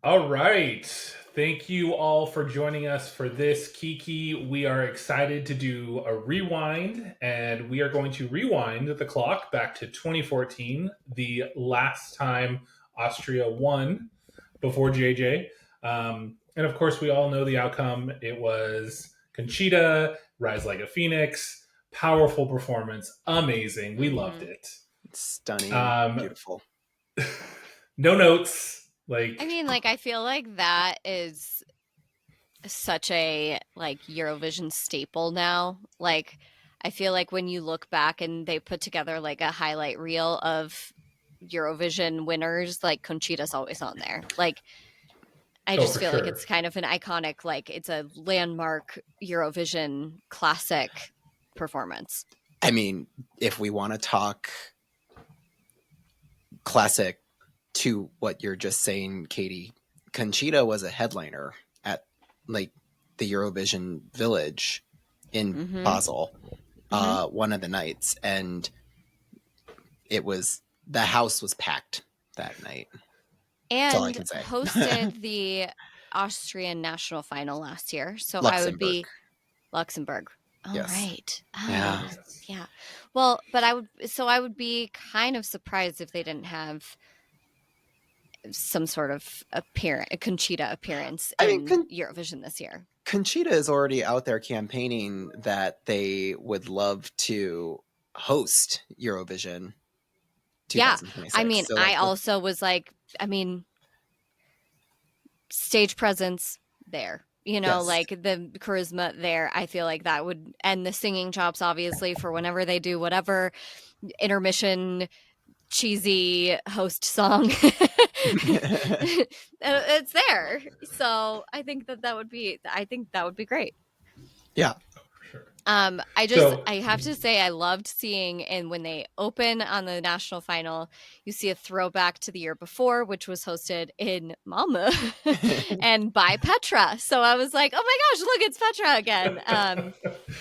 All right. Thank you all for joining us for this Kiki. We are excited to do a rewind, and we are going to rewind the clock back to 2014, the last time Austria won before JJ. And of course, we all know the outcome. It was Conchita, Rise Like a Phoenix, powerful performance, amazing. We loved Mhm. it. Stunning, Um, beautiful. no notes. Like, I mean, like, I feel like that is such a like Eurovision staple now. Like, I feel like when you look back and they put together like a highlight reel of Eurovision winners, like Conchita's always on there. Like, I oh, just for feel like sure. it's kind of an iconic, like it's a landmark Eurovision classic performance. I mean, if we want to talk classic to what you're just saying, Katie, Conchita was a headliner at like the Eurovision Village in Mm-hmm. Basel, Mhm. one of the nights, and the house was packed that night. That's all I And can say. hosted the Austrian national final last year. So I would Luxembourg. be Luxembourg. Oh, Yes. right. Yeah. Oh, yeah. Well, but I would be kind of surprised if they didn't have some sort of a Conchita appearance I mean, in Eurovision this year. Conchita is already out there campaigning that they would love to host Eurovision Yeah. 2026. I mean, So, I like, also was like, stage presence there. yes. Like the charisma there. I feel like that would, and the singing chops, obviously, for whenever they do whatever intermission cheesy host song. It's there. So I think that would be great. Yeah. For sure. I have to say I loved seeing, and when they open on the national final, you see a throwback to the year before, which was hosted in Malmö and by Petra. So I was like, oh my gosh, look, it's Petra again.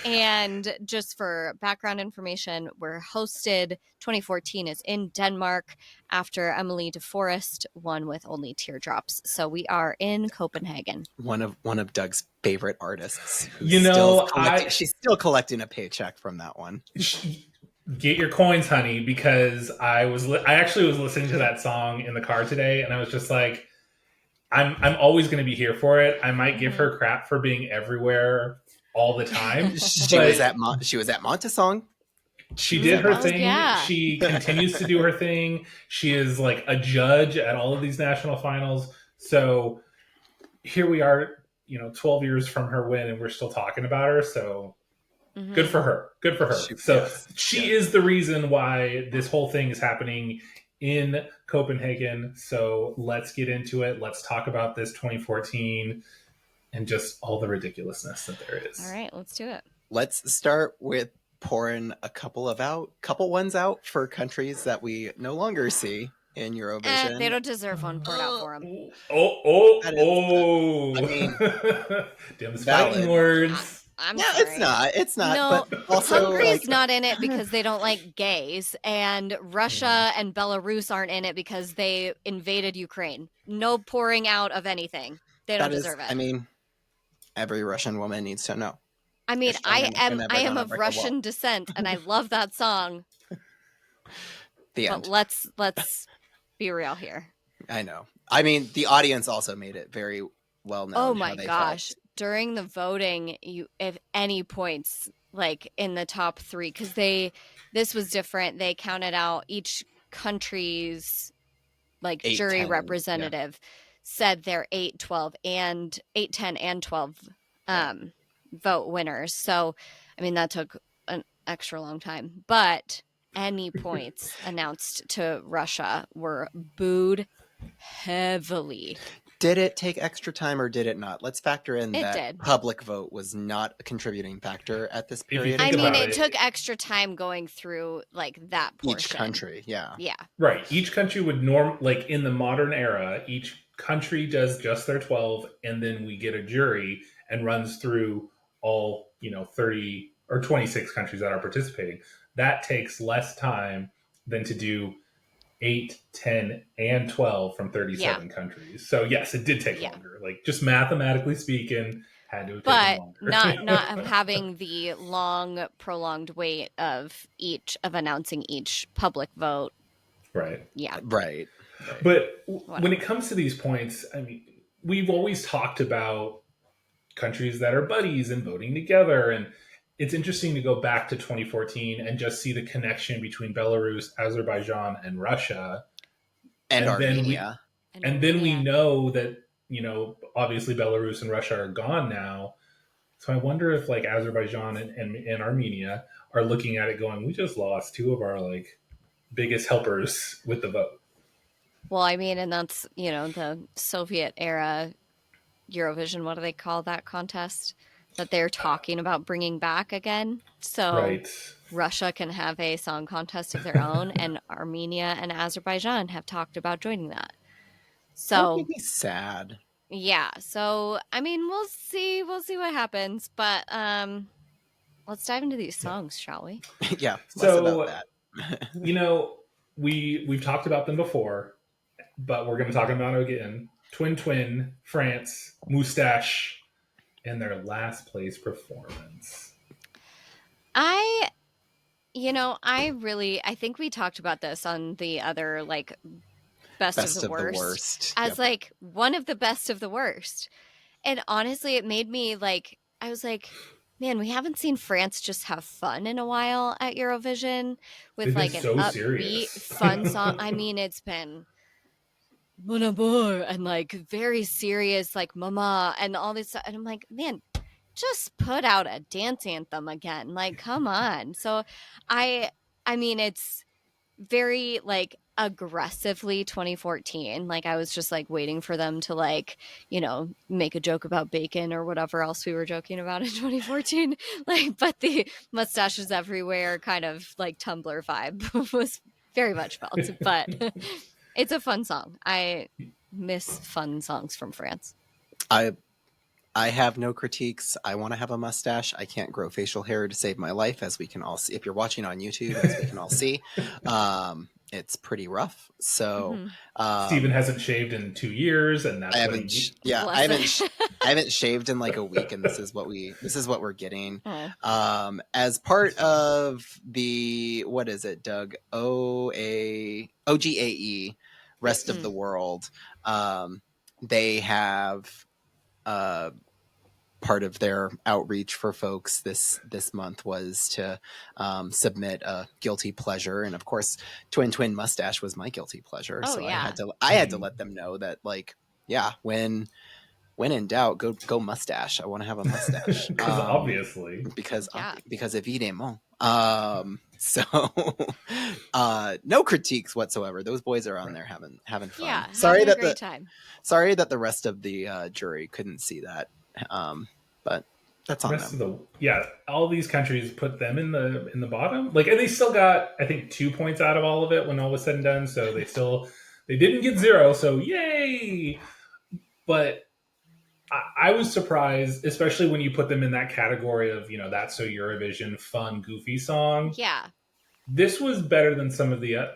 And just for background information, we're hosted 2014 is in Denmark after Emily de Forest won with Only Teardrops. So we are in Copenhagen. One of Doug's favorite artists. Who's she's still collecting a paycheck from that one. Get your coins, honey, because I actually was listening to that song in the car today, and I was just like, I'm always going to be here for it. I might give her crap for being everywhere all the time. She was at Montesong. She did her thing. Yeah. She continues to do her thing. She is like a judge at all of these national finals. So here we are, 12 years from her win, and we're still talking about her. So good for her. Good for her. She is the reason why this whole thing is happening in Copenhagen. So let's get into it. Let's talk about this 2014 and just all the ridiculousness that there is. All right, let's do it. Let's start with pouring a couple ones out for countries that we no longer see in Eurovision. They don't deserve one poured out for them. I mean, Dim's fighting words. I'm sorry. It's not. No, but also, Hungary's not in it because they don't like gays, and Russia and Belarus aren't in it because they invaded Ukraine. No pouring out of anything. They don't deserve it. I mean, every Russian woman needs to know. I mean, I am of Russian descent, and I love that song. The end. But let's be real here. I know. I mean, the audience also made it very well known. Oh my gosh. During the voting, if any points like in the top 3, because this was different. They counted out each country's like jury representative said they're 8, 12, and 8, 10, and 12 vote winners. So, I mean, that took an extra long time, but any points announced to Russia were booed heavily. Did it take extra time or did it not? Let's factor in that public vote was not a contributing factor at this period. I mean, it took extra time going through like that portion. Each country, yeah. Right. Each country would like in the modern era, each country does just their 12, and then we get a jury and runs through all, 30 or 26 countries that are participating. That takes less time than to do 8, 10, and 12 from Yeah. 37 countries. So yes, it did take Yeah. longer. Like just mathematically speaking, had to have taken But longer. not having the long prolonged wait of announcing each public vote. Right. Yeah. Right. But Whatever. when it comes to these points, I mean, we've always talked about countries that are buddies and voting together. And it's interesting to go back to 2014 and just see the connection between Belarus, Azerbaijan, and Russia. And Then Armenia. we know that, obviously Belarus and Russia are gone now. So I wonder if like Azerbaijan and Armenia are looking at it going, we just lost two of our like biggest helpers with the vote. Well, I mean, and that's, the Soviet era Eurovision, what do they call that contest that they're talking about bringing back again? So Right. Russia can have a song contest of their own, and Armenia and Azerbaijan have talked about joining that. That made So me sad. yeah, so I mean, we'll see what happens, but let's dive into these songs, shall we? Yeah, less So, about that. we've talked about them before, but we're going to talk about it again. Twin, France, Moustache, and their last place performance. I think we talked about this on the other like best of the worst as Yep. like one of the best of the worst. And honestly, it made me like, I was like, man, we haven't seen France just have fun in a while at Eurovision with like an upbeat, serious. fun song. I mean, it's been Mon amour and like very serious, like mama and all this stuff. And I'm like, man, just put out a dance anthem again. Like, come on. So I mean, it's very like aggressively 2014. Like I was just like waiting for them to like, make a joke about bacon or whatever else we were joking about in 2014. Like, but the mustaches everywhere kind of like Tumblr vibe was very much felt. But it's a fun song. I miss fun songs from France. I have no critiques. I want to have a mustache. I can't grow facial hair to save my life, as we can all see. If you're watching on YouTube, as we can all see, it's pretty rough. So Steven hasn't shaved in 2 years, and that's I haven't. I haven't shaved in like a week, and this is what we're getting. As part of the, what is it, Doug? OGAE, rest of the world. They have part of their outreach for folks this month was to submit a guilty pleasure, and of course twin mustache was my guilty pleasure. Oh, so yeah. I had to let them know that, like, yeah, when in doubt, go mustache. I want to have a mustache. Obviously. Because évidemment. So no critiques whatsoever. Those boys are on there having fun. Yeah, sorry having that a great time. Sorry that the rest of the jury couldn't see that. But that's on them. All these countries put them in the bottom. Like, and they still got, I think, 2 points out of all of it when all was said and done. So they didn't get 0. So yay! But I was surprised, especially when you put them in that category of, that's so Eurovision fun, goofy song. Yeah. This was better than some of the.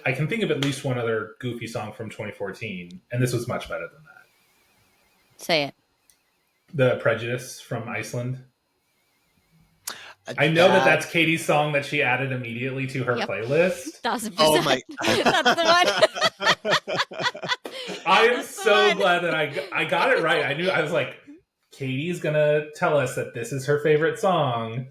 I can think of at least one other goofy song from 2014, and this was much better than that. Say it. The Prejudice from Iceland. I know that's Katie's song that she added immediately to her playlist. 1,000%. Oh my God. That's the one. I am so glad that I got it right. I was like, Katie's going to tell us that this is her favorite song.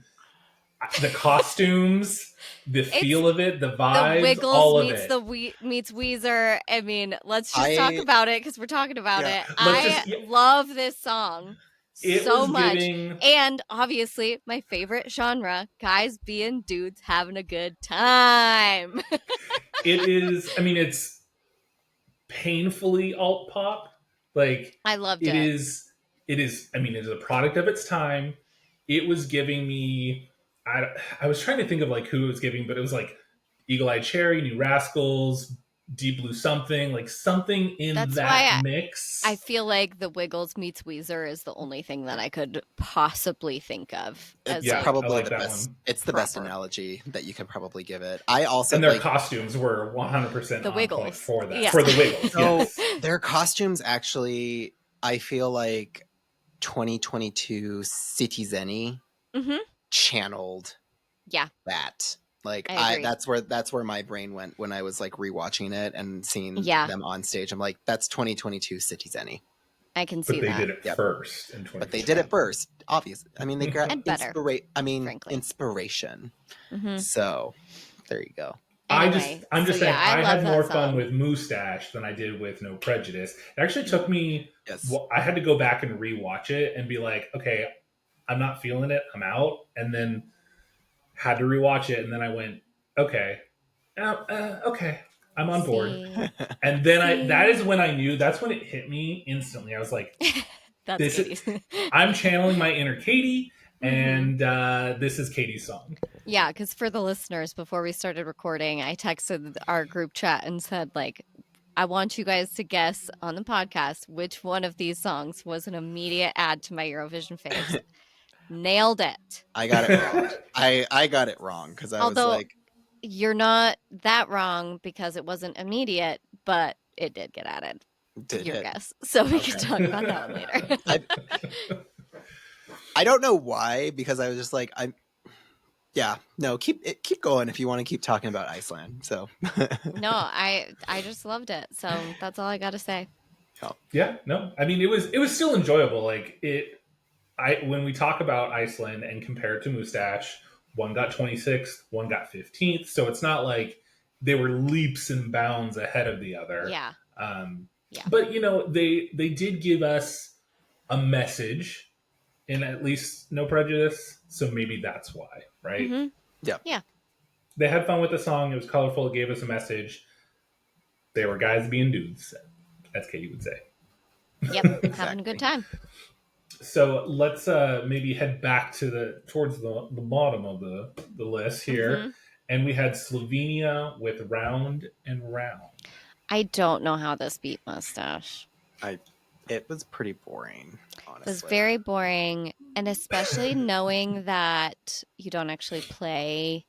The costumes, the feel of it, the vibes, the Wiggles all of meets it. Meets Weezer. I mean, let's just talk about it because we're talking about it. I love this song so much. And obviously, my favorite genre, guys being dudes having a good time. It is, I mean, it's painfully alt pop. Like, I loved it. It is, I mean, it is a product of its time. It was giving me, I was trying to think of like who it was giving, but it was like Eagle Eye Cherry, New Rascals, Deep Blue something, like something in That's that why mix. I feel like the Wiggles meets Weezer is the only thing that I could possibly think of as It's yeah, like I probably like the that best. one. It's the best proper. analogy that you can probably give it. I also And their like costumes were 100% The on point Wiggles. for that. Yeah. For the Wiggles, so yes. their costumes actually. I feel like 2022 Citizen hmm channeled Yeah, that. Like I agree. that's where my brain went when I was like rewatching it and seeing Yeah. them on stage. I'm like, that's 2022 Citizen. I can see But they that. did it Yep. first in 2022. But they did it first, obviously. I mean, they got And better, frankly. inspiration. hmm So there you go. Anyway, I'm just so saying, yeah, I I love had that more song. fun with Moustache than I did with No Prejudice. It actually took me, Yes. well, I had to go back and rewatch it and be like, okay, I'm not feeling it, I'm out. And then had to rewatch it, and then I went, okay, okay, I'm on board. See, And then that is when I knew, that's when it hit me instantly. I was like, that's this Katie's. I'm channeling my inner Katie, Mhm. and this is Katie's song. Yeah, because for the listeners, before we started recording, I texted our group chat and said, like, I want you guys to guess on the podcast which one of these songs was an immediate add to my Eurovision faves. Nailed it. I got it wrong. I got it wrong because I was Although like, you're not that wrong because it wasn't immediate, but it did get added to did your it? guess. So we can Okay. talk about that one later. I don't know why because I was just like, keep going if you want to keep talking about Iceland. So No, I just loved it. So that's all I got to say. Yeah, no, I mean it was still enjoyable. Like when we talk about Iceland and compare it to Moustache, one got 26th, one got 15th. So it's not like they were leaps and bounds ahead of the other. Yeah. Um, Yeah. But they did give us a message in at least No Prejudice, so maybe that's why, right? Mm-hmm. Yeah. Yeah. They had fun with the song. It was colorful. It gave us a message. They were guys being dudes, as Katie would say. Yep. Exactly. Having a good time. So let's maybe head back to towards the bottom of the list here, Mhm. and we had Slovenia with Round and Round. I don't know how this beat Mustache. It was pretty boring, honestly. It was very boring, and especially knowing that you don't actually play.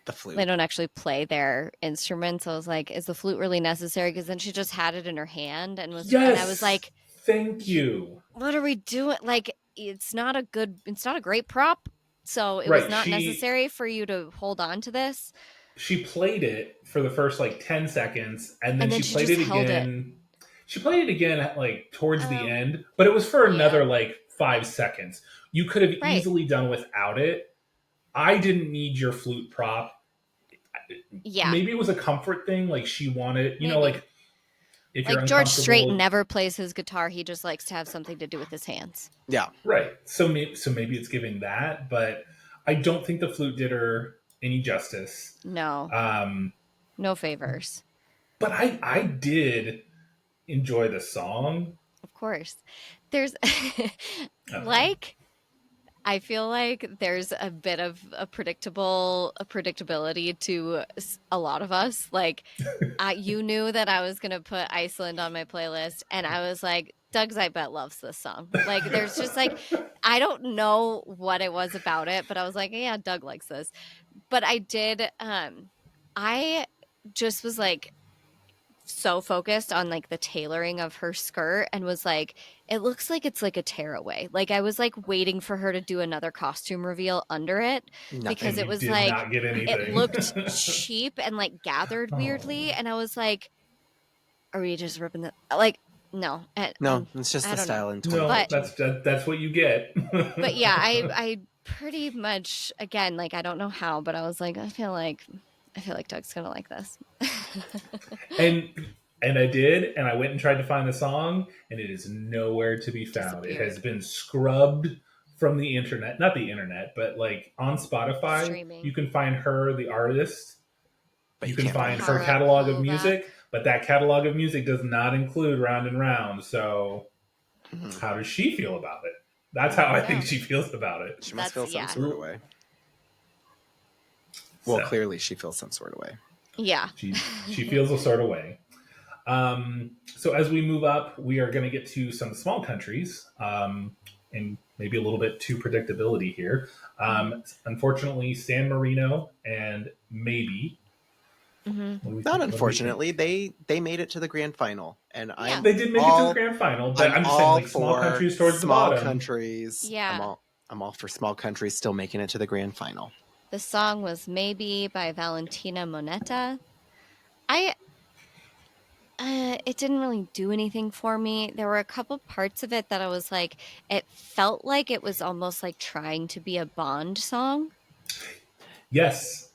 The flute. They don't actually play their instruments. I was like, is the flute really necessary? Because then she just had it in her hand and was, Yes! and I was like, thank you. What are we doing? Like, it's not a great prop. So it was not necessary for you to hold on to this. She played it for the first like 10 seconds, and then she played just it held again. She played it again at like towards the end, but it was for another like 5 seconds. You could have easily done without it. I didn't need your flute prop. Yeah. Maybe it was a comfort thing. Like she wanted, you know, like if you're like George Strait uncomfortable, never plays his guitar. He just likes to have something to do with his hands. Yeah. right. So maybe it's giving that, but I don't think the flute did her any justice. No. No favors. But I did enjoy the song. Of course. There's like I feel like there's a bit of a predictability to a lot of us. Like, you knew that I was going to put Iceland on my playlist, and I was like, Doug's I Bet loves this song. Like, there's just like, I don't know what it was about it, but I was like, yeah, Doug likes this. But I did, I just was like, so focused on like the tailoring of her skirt and was like, it looks like it's like a tearaway. Like I was like waiting for her to do another costume reveal under it because it was like it looked cheap and like gathered weirdly, and I was like, are we just ripping that? Like no, it's just the style in 20. No, that's what you get. But yeah, I pretty much again like I don't know how, but I was like I feel like Doug's gonna like this. and I did, and I went and tried to find the song, and it is nowhere to be found. It has been scrubbed from the internet, not the internet, but like on Spotify, streaming. You can find her, the artist. But you can find her catalog of music, but that catalog of music does not include Round and Round. So, how does she feel about it? That's how I think she feels about it. She must feel some sort of way. Well, clearly she feels some sort of way. Yeah. She feels a sort of way. So as we move up, we are going to get to some small countries, and maybe a little bit too predictability here. Unfortunately, San Marino and maybe. Mm-hmm. Not unfortunately, they made it to the grand final, and Yeah. They did make it to the grand final, but I'm just saying, all like, small for countries towards the small bottom. countries. Yeah. I'm all for small countries still making it to the grand final. The song was Maybe by Valentina Monetta. It didn't really do anything for me. There were a couple parts of it that I was like, it felt like it was almost like trying to be a Bond song. Yes.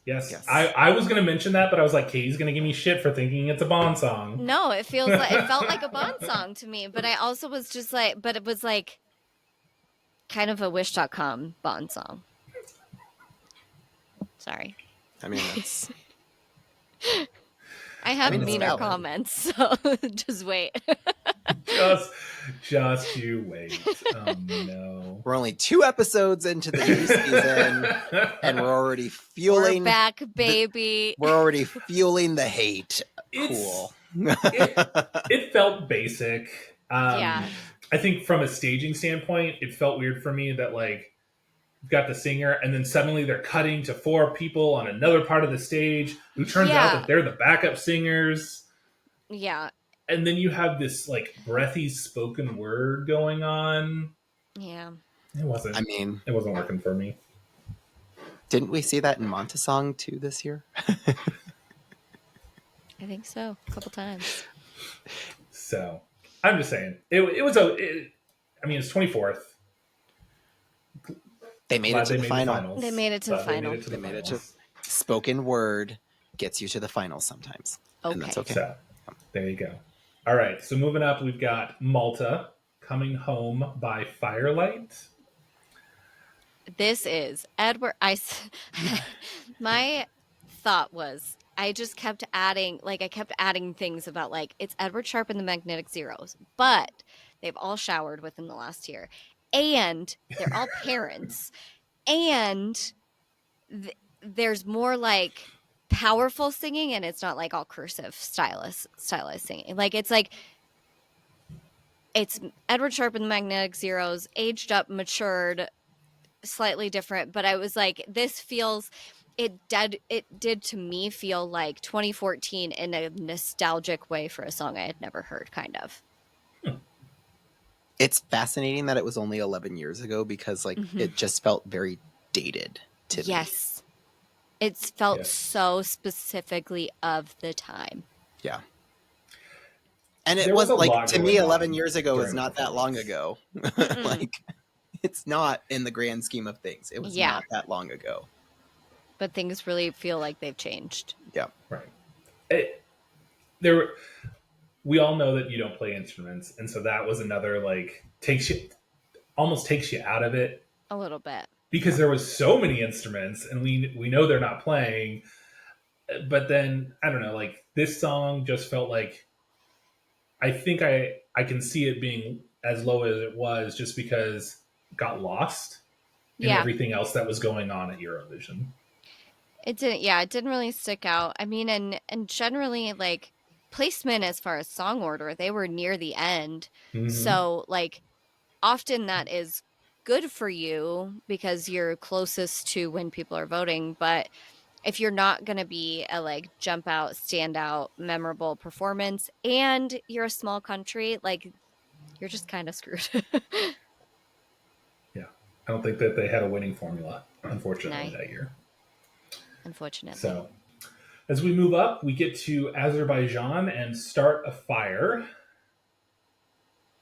I was going to mention that, but I was like, Katie's going to give me shit for thinking it's a Bond song. No, it felt like a Bond song to me, but I also was just like, but it was like kind of a Wish.com Bond song. Sorry. I mean, that's. I have meaner valid. comments, so just wait. just you wait. Oh no. We're only 2 episodes into the new season, and we're already fueling. We're back, baby. We're already fueling the hate. Cool. It felt basic. Yeah. I think from a staging standpoint, it felt weird for me that, like, you've got the singer, and then suddenly they're cutting to 4 people on another part of the stage who turns out that they're the backup singers. Yeah. And then you have this, like, breathy spoken word going on. Yeah. It wasn't working for me. Didn't we see that in Montesong too this year? I think so. A couple times. So, I'm just saying. It's 24th. They made it to the final. They made it to the final. They made it to spoken word gets you to the finals sometimes. Okay. And that's okay. So, there you go. All right. So moving up, we've got Malta, Coming Home by Firelight. This is Edward. My thought was I just kept adding, things about, like, it's Edward Sharpe and the Magnetic Zeros, but they've all showered within the last year. And they're all parents. And there's more, like, powerful singing, and it's not, like, all cursive stylized singing. Like, it's Edward Sharpe and the Magnetic Zeros, aged up, matured, slightly different. But I was like, this feels... It did to me feel like 2014 in a nostalgic way for a song I had never heard, kind of. It's fascinating that it was only 11 years ago because, like, it just felt very dated to me. Yes. It felt so specifically of the time. Yeah. And it was like, to me, 11 years ago is not that long ago. Like, it's not in the grand scheme of things. It was not that long ago. But things really feel like they've changed. Yeah. Right. We all know that you don't play instruments, and so that was another, like, almost takes you out of it a little bit, because there was so many instruments, and we know they're not playing. But then I don't know, like, this song just felt like, I think I can see it being as low as it was just because it got lost in everything else that was going on at Eurovision. It didn't really stick out. I mean, and generally, like, placement as far as song order, they were near the end. So, like, often that is good for you because you're closest to when people are voting. But if you're not going to be a, like, jump out, stand out, memorable performance, and you're a small country, like, you're just kind of screwed. Yeah. I don't think that they had a winning formula, unfortunately, that year. Unfortunately. So, as we move up, we get to Azerbaijan and Start a Fire.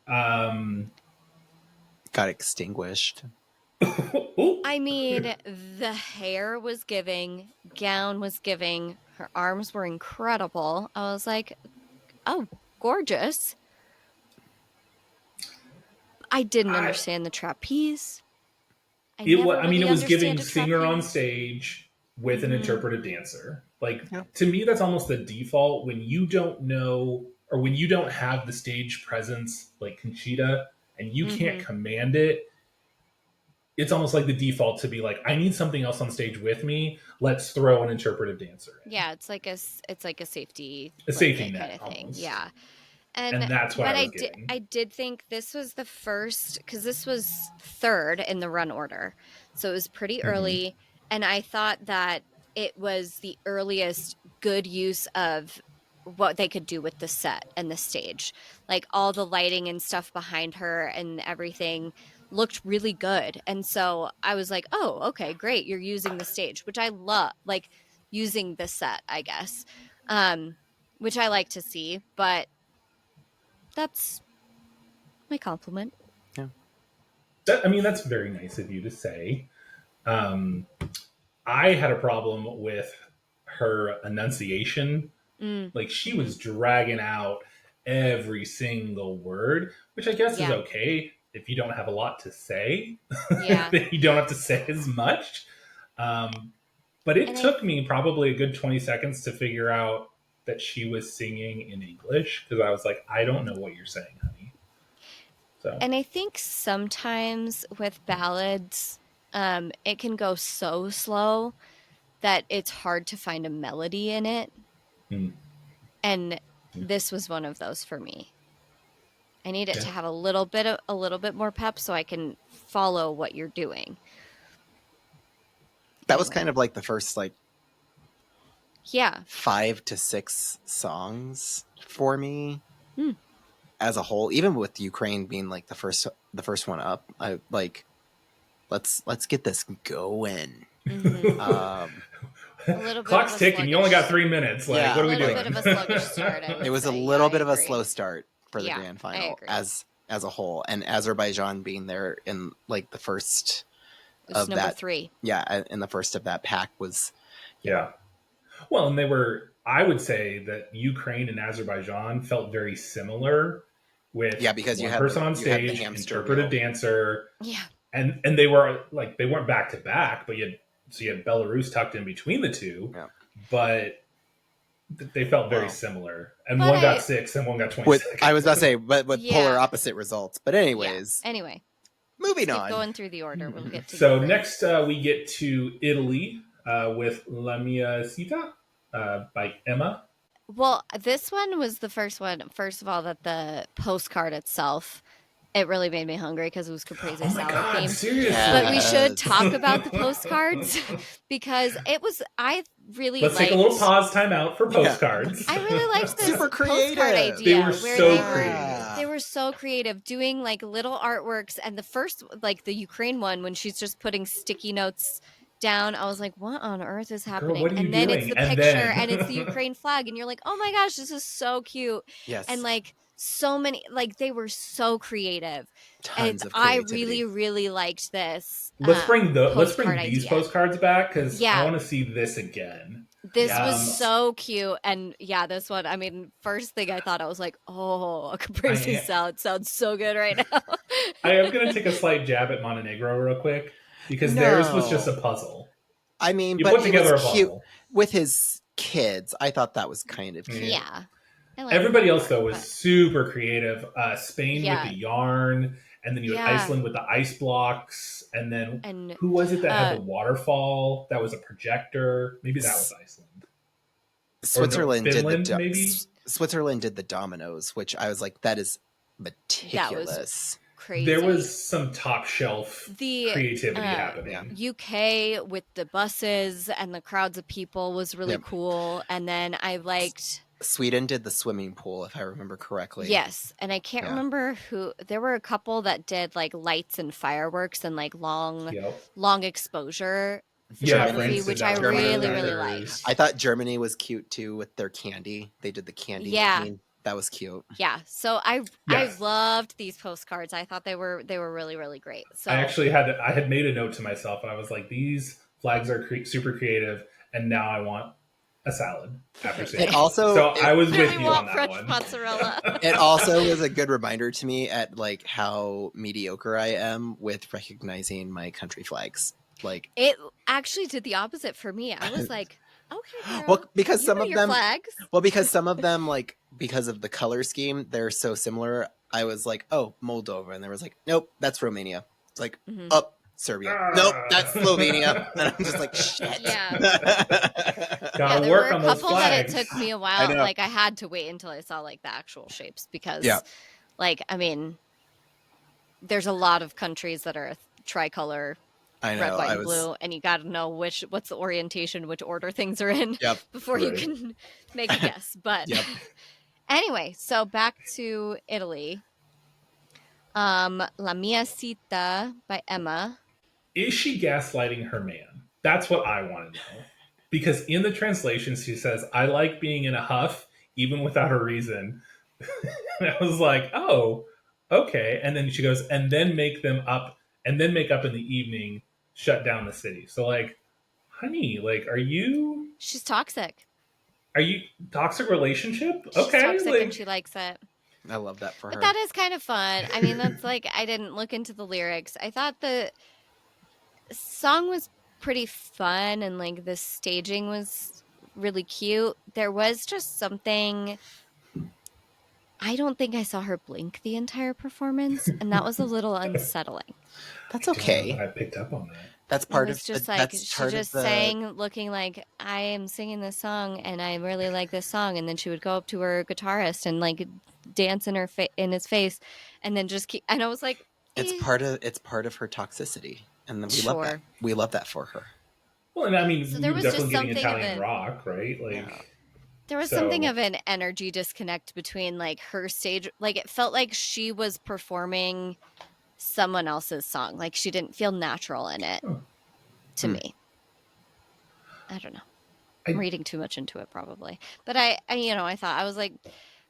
Got extinguished. I mean, the hair was giving, gown was giving, her arms were incredible. I was like, oh, gorgeous. I didn't understand the trapeze. It was giving singer on stage with an interpretive dancer. Like, to me, that's almost the default when you don't know, or when you don't have the stage presence like Conchita and you can't command it. it's almost like the default to be like, I need something else on stage with me. Let's throw an interpretive dancer in. Yeah, it's like a safety safety blanket net kind of thing. almost. Yeah. And that's what but I was getting. I did think this was the first, because this was third in the run order, so it was pretty early, and I thought that it was the earliest good use of what they could do with the set and the stage. Like all the lighting and stuff behind her and everything looked really good, and so I was like, oh, okay, great, you're using the stage, which I love, like using the set, I guess, which I like to see, but that's my compliment. Yeah. I mean, that's very nice of you to say. I had a problem with her enunciation. Like, she was dragging out every single word, which I guess is okay if you don't have a lot to say. Yeah. You don't have to say as much. But it took me probably a good 20 seconds to figure out that she was singing in English, because I was like, I don't know what you're saying, honey. So. And I think sometimes with ballads, it can go so slow that it's hard to find a melody in it. And this was one of those for me. I need it to have a little bit more pep so I can follow what you're doing. That was kind of like the first, like, 5 to 6 songs for me as a whole. Even with Ukraine being like the first one up, I like, let's get this going. Clock's ticking. You only got 3 minutes. Like, what are we doing? A little bit of a sluggish start. It was a little bit of a slow start for the grand final as a whole, and Azerbaijan being there in like the first of number that 3. Yeah, in the first of that pack was. Yeah. Well, and they were. I would say that Ukraine and Azerbaijan felt very similar. With because you one had person on the stage, interpretive dancer. Yeah. And they were like, they weren't back to back, but you had Belarus tucked in between the two. Yeah. But they felt very similar, and one got 6 and one got 20 seconds. I was about to say, but with polar opposite results. But anyways, anyway, moving on. Going through the order, we'll get to. So next, we get to Italy with La Mia Città by Emma. Well, this one was the first one. First of all, that the postcard itself, it really made me hungry because it was caprese salad themed. Seriously. But we should talk about the postcards because it was. I really let's take a little pause time out for postcards. I really liked this super creative postcard idea. They were so creative. They were so creative, doing like little artworks. And the first, like the Ukraine one, when she's just putting sticky notes down, I was like, what on earth is happening? Girl, and then doing? It's the picture and it's the Ukraine flag, and you're like, oh my gosh, this is so cute. Yes. And like so many, like they were so creative. Tons of I creativity. really liked this. Let's bring these postcards back, because I want to see this again. This was so cute. And this one, I mean, first thing I thought, I was like, oh, a caprese salad sounds so good right now. I am going to take a slight jab at Montenegro real quick, because theirs was just a puzzle. I mean, you but put together it was a cute puzzle with his kids. I thought that was kind of cute. Yeah. Everybody else though was super creative. Spain with the yarn, and then you had Iceland with the ice blocks, and then who was it that had the waterfall? That was a projector. Maybe that was Iceland. Switzerland maybe? Switzerland did the dominoes, which I was like, that is meticulous. That was crazy. There was some top shelf creativity happening. UK with the buses and the crowds of people was really cool. And then I liked Sweden did the swimming pool, if I remember correctly. Yes, and I can't remember who. There were a couple that did like lights and fireworks and like long exposure photography, which I really liked. I thought Germany was cute too with their candy. They did the candy. Yeah. That was cute. Yeah, so I loved these postcards. I thought they were really great. So I actually had made a note to myself, and I was like, these flags are super creative, and now I want a salad after seeing it. I was with you on that one. Mozzarella. It also was a good reminder to me at like how mediocre I am with recognizing my country flags. Like it actually did the opposite for me. I was like, okay, girl, well, because some of them flags. Well, because some of them, like, because of the color scheme, they're so similar. I was like, oh, Moldova, and there was like, nope, that's Romania. It's like, Serbia. Nope, that's Ah. Slovenia. And I'm just like, shit. Yeah. Gotta There work were a on those couple that it flags. took me a I while. know. Like I had to wait until I saw like the actual shapes because, Yeah. like, I mean, there's a lot of countries that are tricolor, I know. red, white, I and was. blue, and you got to know what's the orientation, which order things are in Yep. before you Right. can make a guess. But Yep. anyway, so back to Italy. La Mia Cita by Emma. Is she gaslighting her man? That's what I want to know. Because in the translation, she says, I like being in a huff, even without a reason. And I was like, oh, okay. And then she goes, and then make up in the evening, shut down the city. So, like, honey, like, She's toxic. are you toxic relationship? She's Okay. toxic and Like, she likes it. I love that for But her. that is kind of fun. I mean, that's like, I didn't look into the lyrics. I thought the song was pretty fun and like the staging was really cute. There was just something. I don't think I saw her blink the entire performance, and that was a little unsettling. That's I don't know that okay. I picked up on that. That's It part was of the. just like That's she part of just the. sang, looking like I am singing this song, and I really like this song, and then she would go up to her guitarist and like dance in in his face, and then just keep. And I was like, It's eh, part of. It's part of her toxicity, and then we love that. sure. We love that for her. Well, and I mean, So we there were was just definitely getting something of Italian an rock, right? Like, Yeah. there was something so of an energy disconnect between like her stage, like it felt like she was performing someone else's song, like she didn't feel natural in it Huh. to Hmm. me. I don't know. I- I'm reading too much into it probably, but I thought I was like,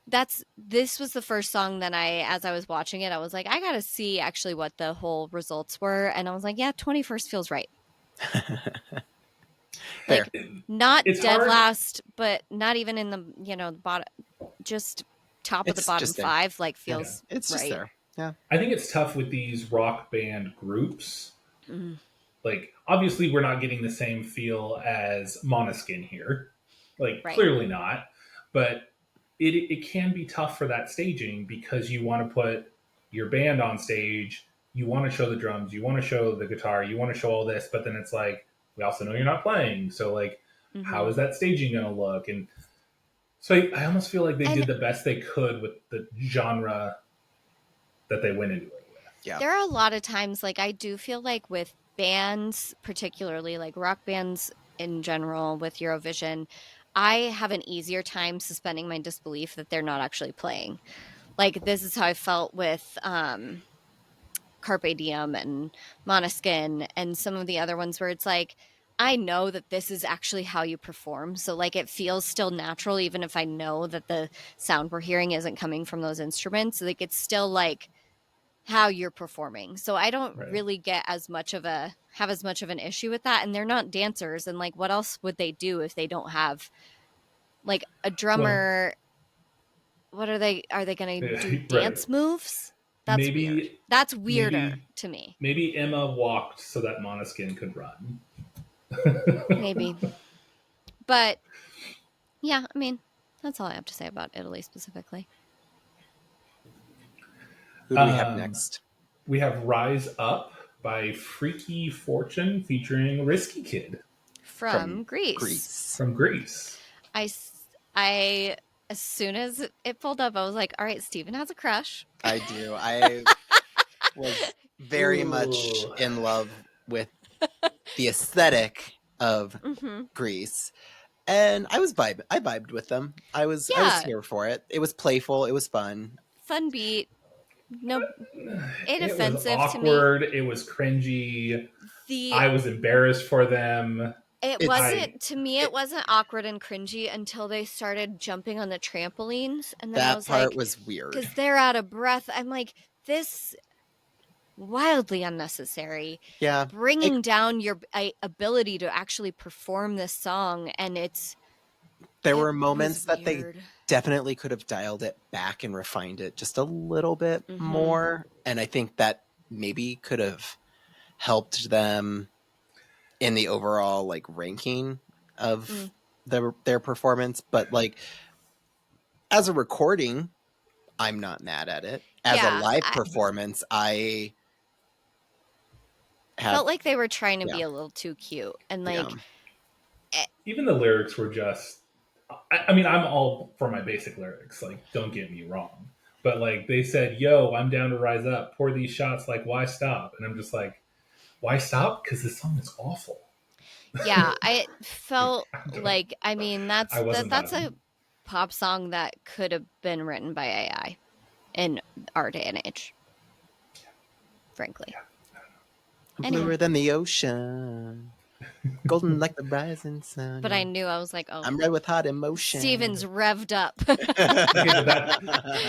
this was the first song that as I was watching it, I was like, I gotta see actually what the whole results were, and I was like, yeah, 21st feels right. Fair. Like not it's dead hard. last, but not even in the bottom, just top of the It's bottom just there. 5. Like Yeah. feels It's just right. there. Yeah. I think it's tough with these rock band groups. Mm. Like, obviously, we're not getting the same feel as Måneskin here. Like, Right. clearly not. But it can be tough for that staging because you want to put your band on stage, you want to show the drums, you want to show the guitar, you want to show all this, but then it's like, we also know you're not playing. So, like, how is that staging going to look? And so I almost feel like they did the best they could with the genre that they went into it with. Yeah. There are a lot of times, like, I do feel like with bands, particularly like rock bands in general with Eurovision, I have an easier time suspending my disbelief that they're not actually playing. Like, this is how I felt with Carpe Diem and Måneskin and some of the other ones where it's like, I know that this is actually how you perform. So, like, it feels still natural, even if I know that the sound we're hearing isn't coming from those instruments. Like, it's still like how you're performing. So I don't Right. really have as much of an issue with that. And they're not dancers. And like, what else would they do if they don't have like a drummer? What are they going to do? Right. Dance moves? That's Maybe- weird. That's weirder maybe- to me. Maybe Emma walked so that Måneskin could run. Maybe. But yeah, I mean, that's all I have to say about Italy specifically. Who do we have next? We have Rise Up by Freaky Fortune featuring Risky Kid From Greece. from Greece. I as soon as it pulled up, I was like, all right, Steven has a crush. I do. I was very much Ooh. in love with the aesthetic of Mm-hmm. Greece. And I vibed with them. I was Yeah. here for it. It was playful. It was fun. Fun beat. No, It was inoffensive to me. awkward. It was cringy. The I was embarrassed for them. it wasn't to me. It wasn't awkward and cringy until they started jumping on the trampolines, and then I That was part like, was weird. because they're out of breath. I'm like, this wildly unnecessary. Yeah. Bringing down your ability to actually perform this song, and There it were moments was that they weird. definitely could have dialed it back and refined it just a little bit Mhm. more. And I think that maybe could have helped them in the overall like ranking of their performance. But like as a recording, I'm not mad at it. As Yeah, a live performance, I felt like they were trying to be Yeah. a little too cute, and Yeah. like Even the lyrics were just. I mean, I'm all for my basic lyrics. Like, don't get me wrong, but like they said, "Yo, I'm down to rise up. Pour these shots. Like, why stop?" And I'm just like, why stop? Because this song is awful. yeah, I felt I like, I mean, that's wasn't that's a vibing. pop song that could have been written by AI in our day and age, frankly. Anyway, Bluer than the ocean, golden like the rising sun. but I knew, I was like, oh, I'm red with hot emotion. Steven's revved up. Okay, but that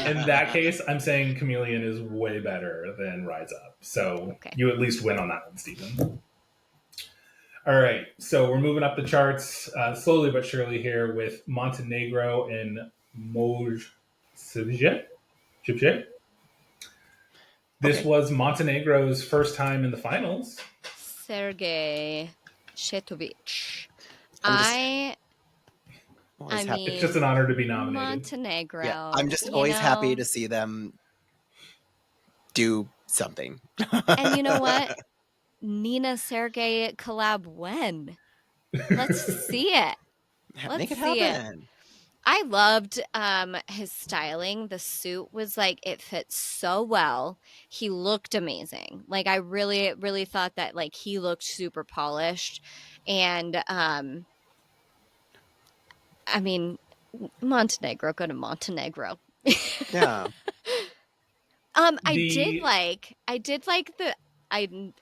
in that case, I'm saying Chameleon is way better than Rise Up. So Okay. you at least win on that one, Steven. All right, so we're moving up the charts slowly but surely here with Montenegro and Moj Sivje. This Okay. was Montenegro's first time in the finals. Sergei Shetovic. I'm always happy. It's just an honor to be nominated. Montenegro. Yeah, I'm just always happy to see them do something. And you know what? Nina Sergey collab when? Let's see it. Make it Let's see it. happen. I loved his styling. The suit was like, it fit so well. He looked amazing. Like, I really, really thought that like he looked super polished. And I mean, Montenegro, go to Montenegro. Yeah. I did like the I'm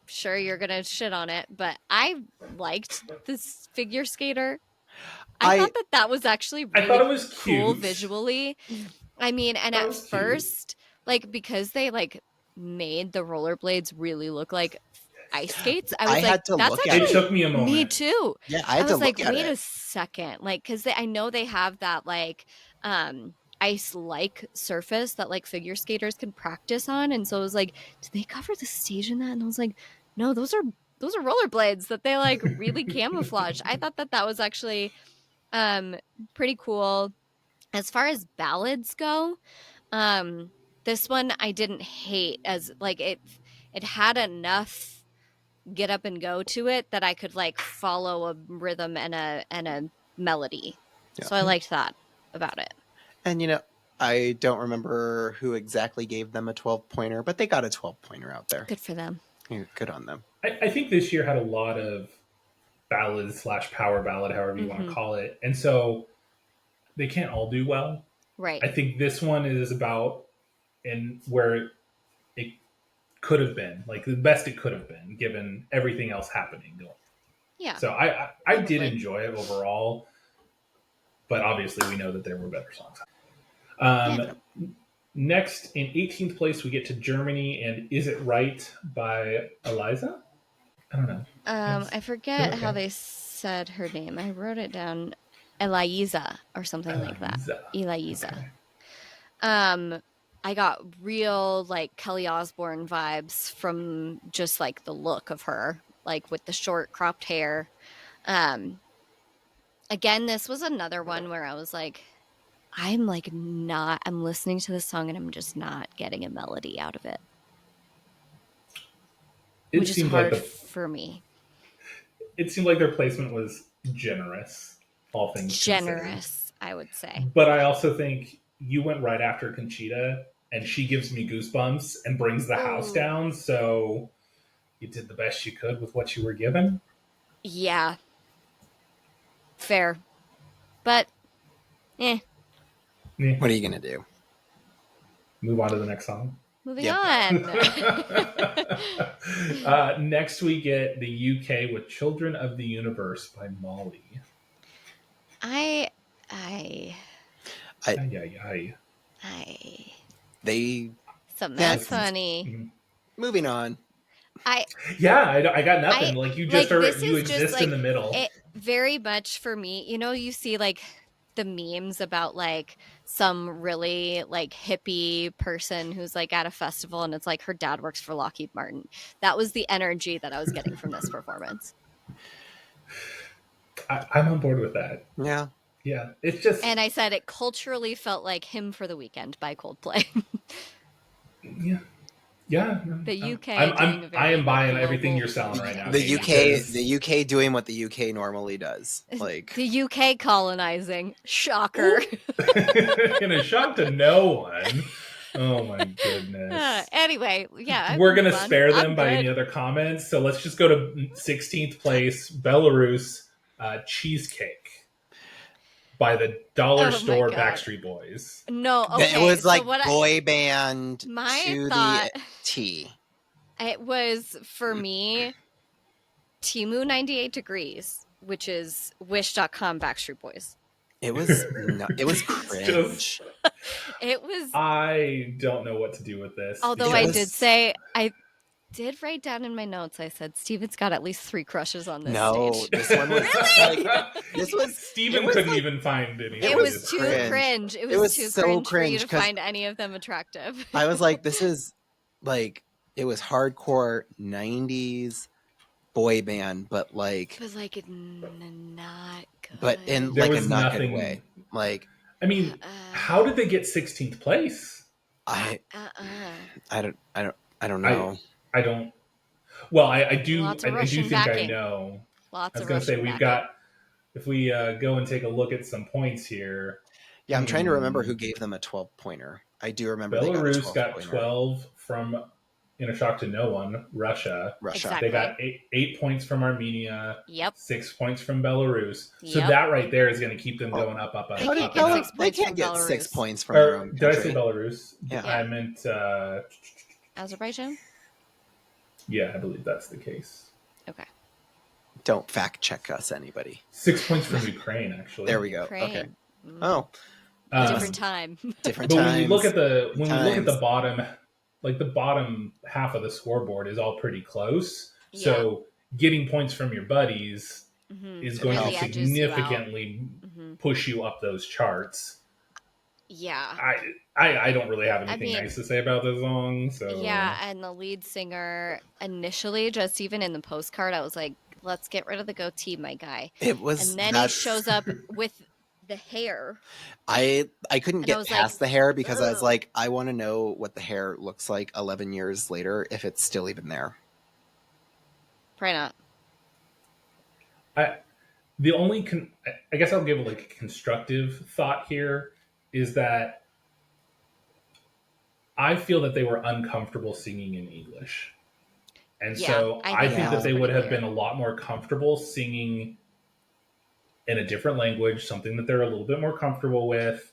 sure you're gonna shit on it, but I liked this figure skater. I thought that was actually really I thought it was cool cute. visually. I mean, and That at was cute. first, like, because they like made the rollerblades really look like ice skates, I was I like, had to that's look at actually It took me a moment. me too. Yeah, I I had was to like, look at wait a it. second, like, because I know they have that like ice-like surface that like figure skaters can practice on, and so I was like, did they cover the stage in that? And I was like, no, those are rollerblades that they like really camouflage. I thought that was actually pretty cool. As far as ballads go, this one I didn't hate, as like it had enough get up and go to it that I could like follow a rhythm and a melody. Yeah. So I liked that about it. And I don't remember who exactly gave them a 12-pointer, but they got a 12-pointer out there. Good for them. Yeah, good on them. I think this year had a lot of ballads / power ballad, however you want to call it. And so they can't all do well. Right. I think this one is about in where it could have been, like the best it could have been, given everything else happening. Yeah. So I did enjoy it overall, but obviously we know that there were better songs. Next, in 18th place, we get to Germany and Is It Right by Eliza? I don't know. I forget how they said her name. I wrote it down. Eliza or something like that. Eliza. Okay. I got real like Kelly Osbourne vibes from just like the look of her, like with the short cropped hair. Again, this was another one where I was like, I'm listening to this song and I'm just not getting a melody out of it. Which is hard for me. It seemed like their placement was generous, all things generous, considered. I would say. But I also think you went right after Conchita, and she gives me goosebumps and brings the house down, so you did the best you could with what you were given. Yeah. Fair. But, What are you going to do? Move on to the next song. Moving on. Next, we get the UK with Children of the Universe by Molly. That's funny. Mm-hmm. Moving on. I got nothing. Like you just you exist like, in the middle. It very much for me. You see like the memes about like some really like hippie person who's like at a festival and it's like her dad works for Lockheed Martin. That was the energy that I was getting from this performance. I'm on board with that. Yeah, it's just, and I said it culturally felt like Hymn for the Weekend by Coldplay. Yeah, Yeah, The UK doing a I very am buying global- everything you're selling right now. The Katie, UK, because- the UK doing what the UK normally does. Like, The UK colonizing. Shocker. in a shock to no one. Oh my goodness. Anyway, yeah. We're gonna fun. spare them I'm by good. any other comments, so let's just go to 16th place, Belarus, Cheesecake by the dollar Oh my store God. Backstreet Boys. No, okay. it was like so what boy band my to thought, the T. it was for me, Timu 98 Degrees, which is Wish.com Backstreet Boys. It was it was It's cringe. It was, I don't know what to do with this. although It I was- did say, I did write down in my notes, I said, Steven's got at least 3 crushes on this No, stage. this one was Really? like, this was Steven it was couldn't like- even find any. It was was too cringe. cringe. It It was was too so cringe for you cringe to 'cause- find any of them attractive. I was like, this is like it was hardcore 90s boy band, but like It was like not good. but in There like a was not nothing. good way. Like I mean, how did they get 16th place? I don't I- know. I don't. Well, I do. Lots of I do Russian think I backing. know. Lots I was of going to say Russian we've backing. got. If we go and take a look at some points here, Yeah, I'm trying to remember who gave them a 12-pointer. I do remember they Belarus got got 12 from In a Shock to No One, Russia. Russia. Exactly. They got eight points from Armenia, Yep. 6 points from Belarus. So Yep. that right there is going to keep them going up, up, up, They How up, did can't up, get up. 6 they points can't from get Belarus. 6 points from their own Did I country. say Belarus? Yeah. I meant. Azerbaijan? Yeah, I believe that's the case. Okay. Don't fact check us, anybody. 6 points from Ukraine, actually. There we go. Ukraine. Okay. Mm. Oh, Different time. different But times. when you look at the times. bottom, like the bottom half of the scoreboard is all pretty close. Yeah. So getting points from your buddies Mhm. is It going really to edges you out. significantly Mhm. push you up those charts. Yeah. I don't really have anything mean, nice to say about this song. So Yeah, and the lead singer initially, just even in the postcard, I was like, let's get rid of the goatee, my guy. It was And then he that's- shows up with the hair. I couldn't And I get was past like, the hair because I was ugh. like, I want to know what the hair looks like 11 years later if it's still even there. Probably not. the only I guess I'll give like a constructive thought here is that I feel that they were uncomfortable singing in English. And Yeah, so I I think think that that was they would pretty have clear. been a lot more comfortable singing in a different language, something that they're a little bit more comfortable with.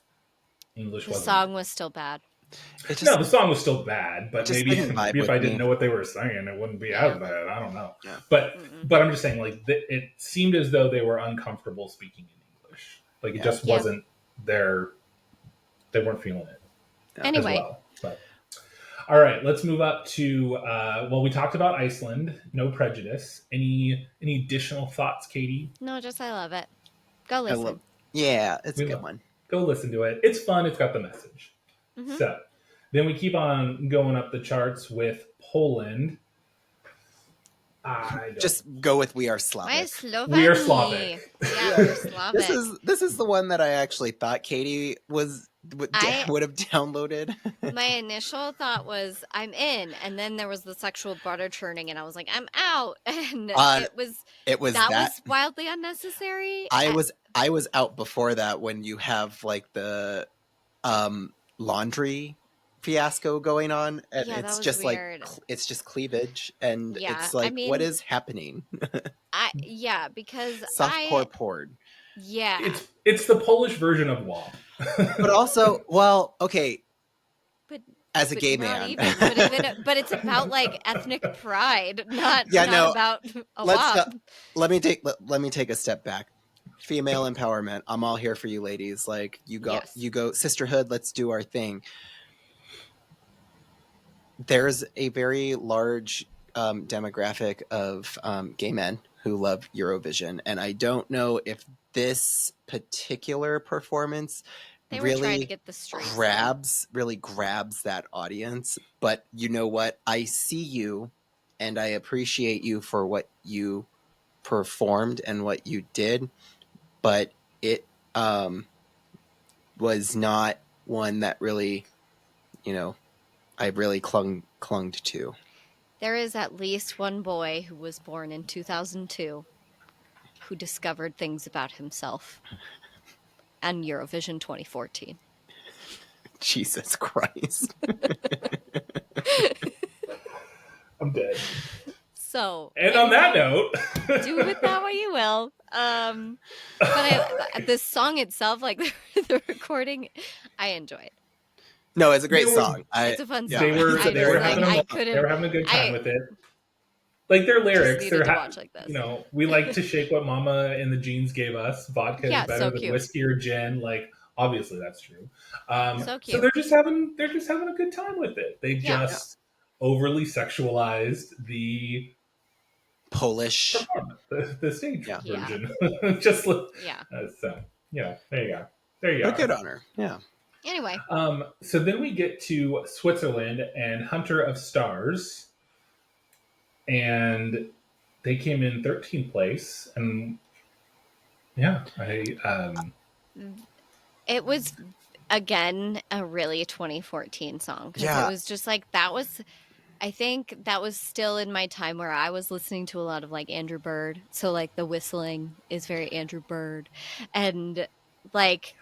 English The wasn't. song was still bad. It just, No, the song was still bad, but just maybe, didn't vibe maybe if with I didn't me. know what they were saying, it wouldn't be as bad. I don't know. Yeah. But Mm-mm. but I'm just saying, like it seemed as though they were uncomfortable speaking in English. Like it Yeah. just Yeah. wasn't their. They weren't feeling it Anyway, as well. But all right, let's move up to. Well, we talked about Iceland. No prejudice. Any additional thoughts, Katie? no, just I love it. Go I listen. love, yeah, it's a We good love- one. Go listen to it. It's fun. It's got the message. Mhm. So then we keep on going up the charts with Poland. I don't- Just go with We Are My Slavic. Slovenia. We are Slavic. Yeah, we're Slavic. This is the one that I actually thought Katie would I- have downloaded. My initial thought was I'm in, and then there was the sexual butter churning, and I was like I'm out, and it was It was that that was wildly unnecessary. I was out before that when you have like the laundry fiasco going on, and Yeah, that it's was just weird. like it's just cleavage, and Yeah, it's I like mean- what is happening? Because Softcore porn, yeah, it's the Polish version of WAP. but also, well, okay, but as a but gay not man, even, but it's about like ethnic pride, not Yeah, not no, about a let's WAP. let me take a step back. Female empowerment. I'm all here for you ladies. Like you Yes. go sisterhood, let's do our thing. There's a very large demographic of gay men who love Eurovision, and I don't know if this particular performance They were trying to really get the streets. grabs that audience. But you know what? I see you, and I appreciate you for what you performed and what you did, but it was not one that really, I really clung clung to. There is at least one boy who was born in 2002 who discovered things about himself and Eurovision 2014. Jesus Christ. I'm dead. So, And on that note, do with that what you will. But this song itself, like the recording, I enjoyed. No, it's a great They were- song. It's a fun song. they were I they were just, having like, a I mo- couldn't. they were having a good time I with it. Like their just lyrics, needed they're to watch like this. you know, we like to shake what Mama in the jeans gave us. Vodka Yeah, is better so than cute. whiskey or gin. Like obviously that's true. So cute. So they're just having a good time with it. They Yeah. just overly sexualized the Polish. performance, the stage Yeah. version. Just Yeah. so yeah, there you go. There you But go. good on her. Yeah. Anyway, So then we get to Switzerland and Hunter of Stars, and they came in 13th place, and yeah, it was again a really 2014 song because Yeah. it was just like that was. I think that was still in my time where I was listening to a lot of like Andrew Bird, so like the whistling is very Andrew Bird, and like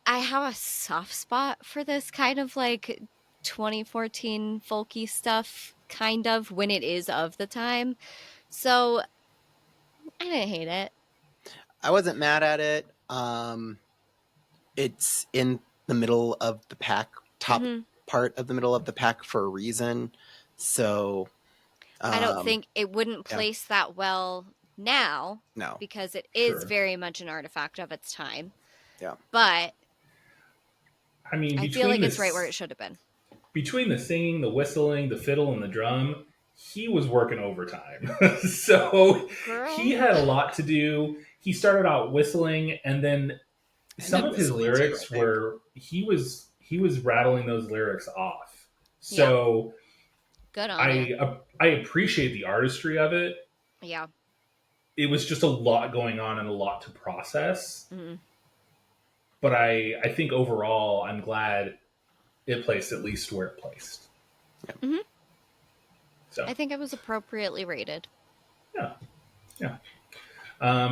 I have a soft spot for this kind of like 2014 folky stuff, kind of when it is of the time. So I didn't hate it. I wasn't mad at it. It's in the middle of the pack, top Mhm. part of the middle of the pack for a reason. So I don't think it wouldn't place that well now no. because it is Sure. very much an artifact of its time. Yeah. But I mean, I feel like it's right where it should have been. Between the singing, the whistling, the fiddle, and the drum, he was working overtime. So Girl. he had a lot to do. He started out whistling, and then some of his whistling too, lyrics I think. were he was rattling those lyrics off. So Good on it. I appreciate the artistry of it. Yeah. It was just a lot going on and a lot to process. Mhm. But I think overall, I'm glad it placed at least where it placed. Yep. Mhm. So I think it was appropriately rated. yeah.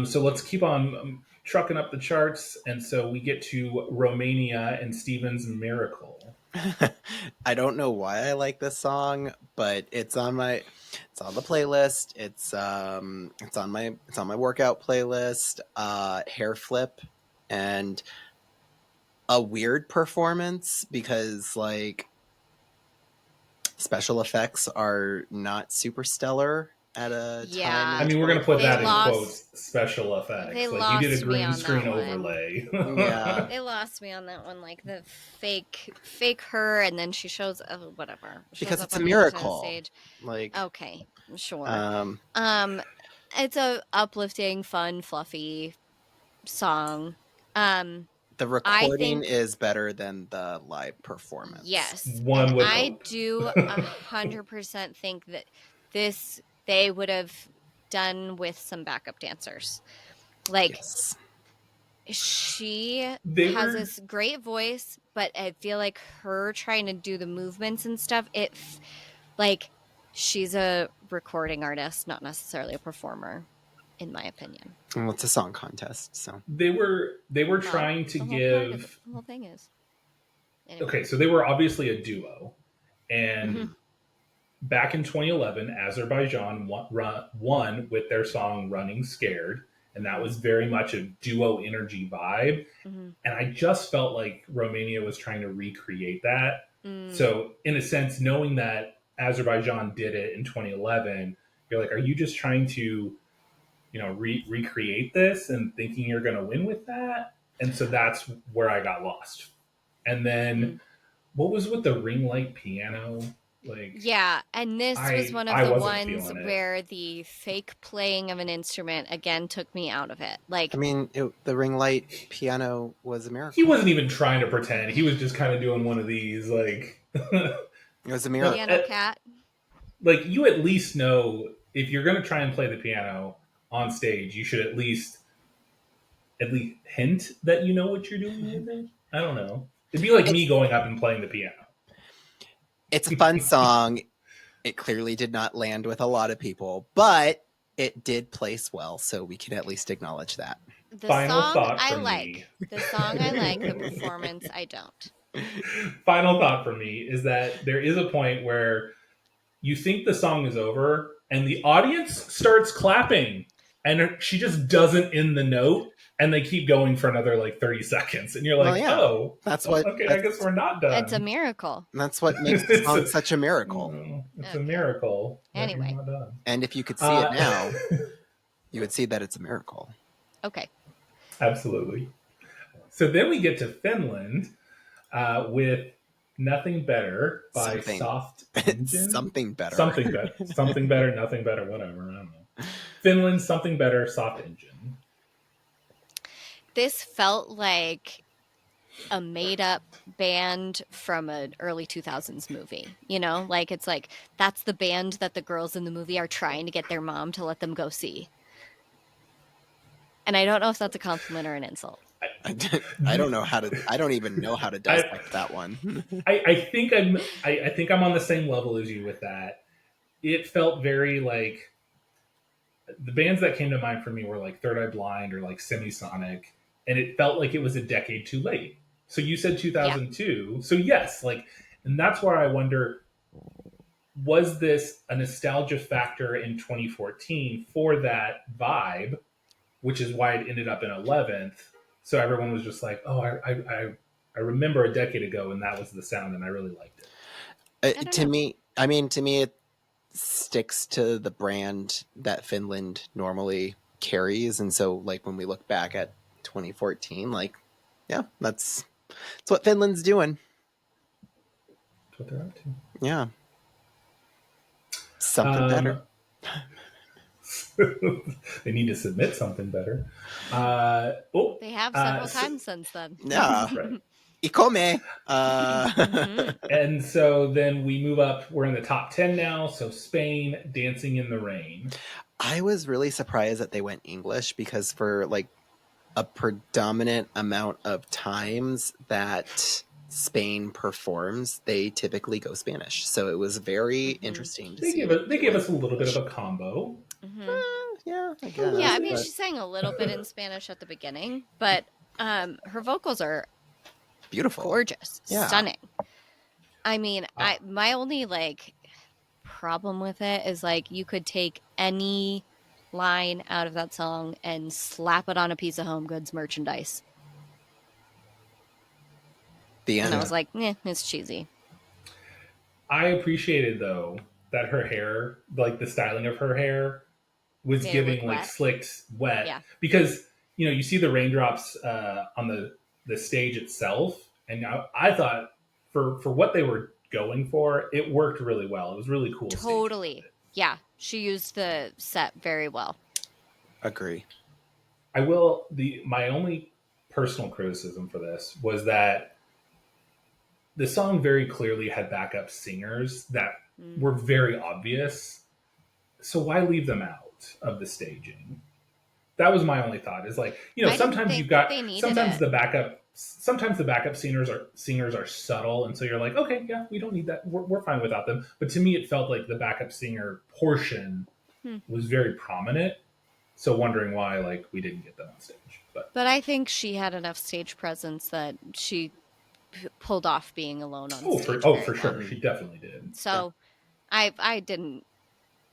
So let's keep on trucking up the charts, and so we get to Romania and Steven's Miracle. I don't know why I like this song, but it's on the playlist. It's on my workout playlist. Hair flip and a weird performance because like special effects are not super stellar at a Yeah. time. I mean, we're going to put They that lost- in quotes, special effects. they Like you did lost a me green on screen that one. overlay. Yeah. They lost me on that one, like the fake her, and then she shows whatever. Shows Because up it's a on the other side of the miracle. stage. Like Okay, sure. It's a uplifting, fun, fluffy song. the recording think- is better than the live performance. Yes, One and would I hope. do 100% think that they would have done with some backup dancers. Like Yes. she They has were- this great voice, but I feel like her trying to do the movements and stuff, like she's a recording artist, not necessarily a performer, in my opinion. Well, it's a song contest, so They were trying to The whole thing is. Anyway. Okay, so they were obviously a duo, and Mhm. back in 2011, Azerbaijan won with their song "Running Scared," and that was very much a duo energy vibe. Mhm. And I just felt like Romania was trying to recreate that. Mm. So, in a sense, knowing that Azerbaijan did it in 2011, you're like, are you just trying to, recreate this and thinking you're going to win with that? And so that's where I got lost. And then, what was with the ring light piano? Like, Yeah, and this was one I of the wasn't ones feeling it. where the fake playing of an instrument again took me out of it. Like, I mean, the ring light piano was a miracle. He wasn't even trying to pretend. He was just kind of doing one of these, like, It was a miracle. piano cat. like you at least know if you're going to try and play the piano on stage, you should at least hint that you know what you're doing with it. I don't know. It'd be like me going up and playing the piano. It's a fun song. It clearly did not land with a lot of people, but it did place well, so we can at least acknowledge that. The Final song thought I from me. like. The song I like. The performance I don't. Final thought for me is that there is a point where you think the song is over and the audience starts clapping and she just doesn't end the note and they keep going for another like 30 seconds and you're like, Well, yeah. oh, That's well, what. okay, I guess we're not done. It's a miracle. That's what makes the It's song a- such a miracle. It's Okay. a miracle. that Anyway. you're not done. And if you could see it now, you would see that it's a miracle. Okay. Absolutely. So then we get to Finland with Nothing Better by Something. Soft Engine. Something better. Something better. Something better, nothing better, whatever. I don't know. Finland, Something Better, Soft Engine. This felt like a made-up band from an early 2000s movie. You know, like it's like that's the band that the girls in the movie are trying to get their mom to let them go see. And I don't know if that's a compliment or an insult. I don't know how to. I don't even know how to dissect that one. I think I'm on the same level as you with that. It felt very like the bands that came to mind for me were like Third Eye Blind or like Semisonic, and it felt like it was a decade too late. So you said 2002. So yes, like, and that's where I wonder, was this a nostalgia factor in 2014 for that vibe, which is why it ended up in 11th. So everyone was just like, oh, I remember a decade ago and that was the sound and I really liked it. To me, it sticks to the brand that Finland normally carries, and so like when we look back at 2014, like, yeah, that's what Finland's doing. That's what they're up to. Yeah, something better. They need to submit something better. They have several times since then. Yeah. Right. Ikome. And so then we move up. We're in the top 10 now. So Spain, Dancing in the Rain. I was really surprised that they went English because for like a predominant amount of times that Spain performs, they typically go Spanish. So it was very interesting to see. They gave us a little bit of a combo. Yeah, I guess. Yeah, I mean, she sang a little bit in Spanish at the beginning, but her vocals are beautiful, gorgeous, yeah. Stunning. I mean, my only like problem with it is like you could take any line out of that song and slap it on a piece of home goods merchandise. The end. And I was like, it's cheesy. I appreciated though that her hair, like the styling of her hair, was giving like slicked wet. Yeah. Because you see the raindrops on the stage itself, and I thought for what they were going for, it worked really well. It was really cool. Totally. Yeah, she used the set very well. Agree. My only personal criticism for this was that the song very clearly had backup singers that were very obvious. So why leave them out of the staging? That was my only thought. Is like, sometimes the backup singers are subtle, and so you're like, okay, yeah, we don't need that. We're fine without them. But to me, it felt like the backup singer portion was very prominent. So wondering why like we didn't get them on stage. But I think she had enough stage presence that she pulled off being alone on stage. For sure, she definitely did. So I didn't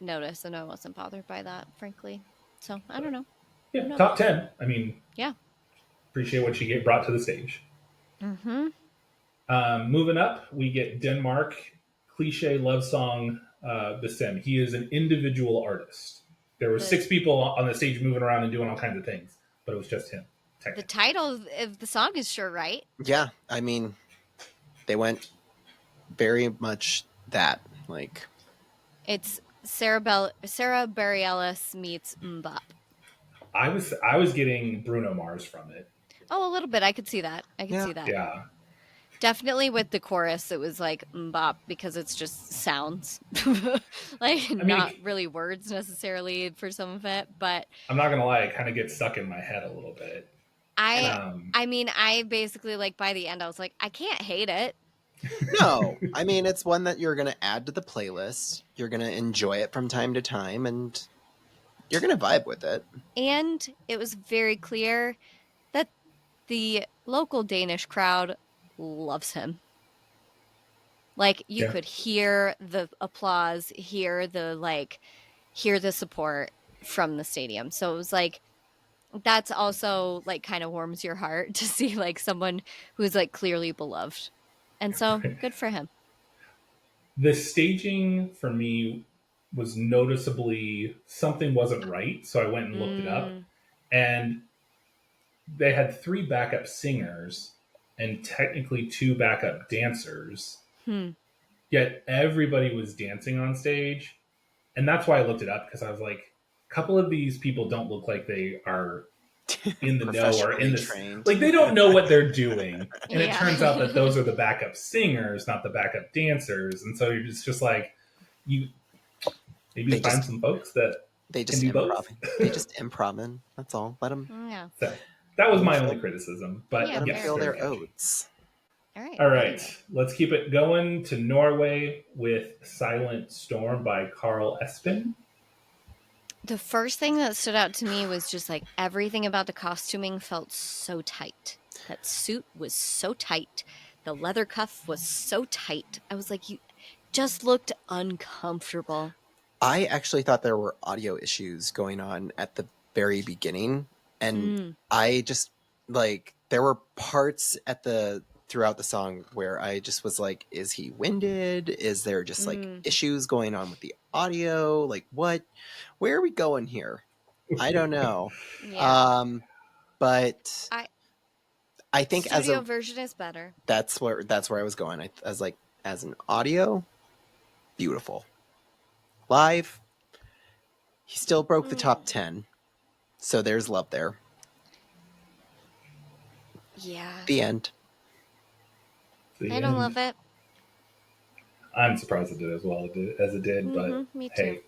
notice, and I wasn't bothered by that, frankly. So I don't know. Yeah, top 10. I mean, yeah, appreciate what she brought to the stage. Moving up, we get Denmark, cliche love song, The Sim. He is an individual artist. There were 6 people on the stage moving around and doing all kinds of things, but it was just him. The title of the song is sure right. Yeah, I mean, they went very much that. Like, it's Sarah Bareilles meets Mbop. I was getting Bruno Mars from it. Oh, a little bit. I could see that. See that. Yeah. Definitely with the chorus, it was like Mbop because it's just sounds. Not really words necessarily for some of it, but I'm not gonna lie, it kind of gets stuck in my head a little bit. I basically, like, by the end I was like, I can't hate it. No, I mean, it's one that you're going to add to the playlist. You're going to enjoy it from time to time, and you're going to vibe with it. And it was very clear that the local Danish crowd loves him. Like, you Yeah. could hear the applause, hear the support from the stadium. So it was like, that's also like kind of warms your heart to see like someone who's like clearly beloved. And so good for him. The staging for me was noticeably something wasn't right, so I went and looked it up, Mm, and they had 3 backup singers and technically 2 backup dancers. hmm. Yet everybody was dancing on stage, and that's why I looked it up, because I was like, a couple of these people don't look like they are in the know or in Professionally this, trained. like they don't know what they're doing, and it Yeah. turns out that those are the backup singers, not the backup dancers, and so you're just like, you maybe They find just some folks that they can just do improv. both. They just improv. That's all. Yeah. So that was Let 'em my feel- only criticism, but Yeah, let them yes, fair. feel very their catchy. oats. All right. All right, Anyway. let's keep it going to Norway with Silent Storm by Carl Espen. The first thing that stood out to me was just like everything about the costuming felt so tight. That suit was so tight. The leather cuff was so tight. I was like, you just looked uncomfortable. I actually thought there were audio issues going on at the very beginning, and I just like there were parts throughout the song where I just was like, is he winded? Is there just like issues going on with the audio? Like where are we going here? I don't know. Yeah. But I think Studio version is better. that's where I was going. I was like, as an audio, beautiful. Live, he still broke the top 10. So there's love there. Yeah. The end. I don't love it. I'm surprised it did as well as it did, but Me too. hey,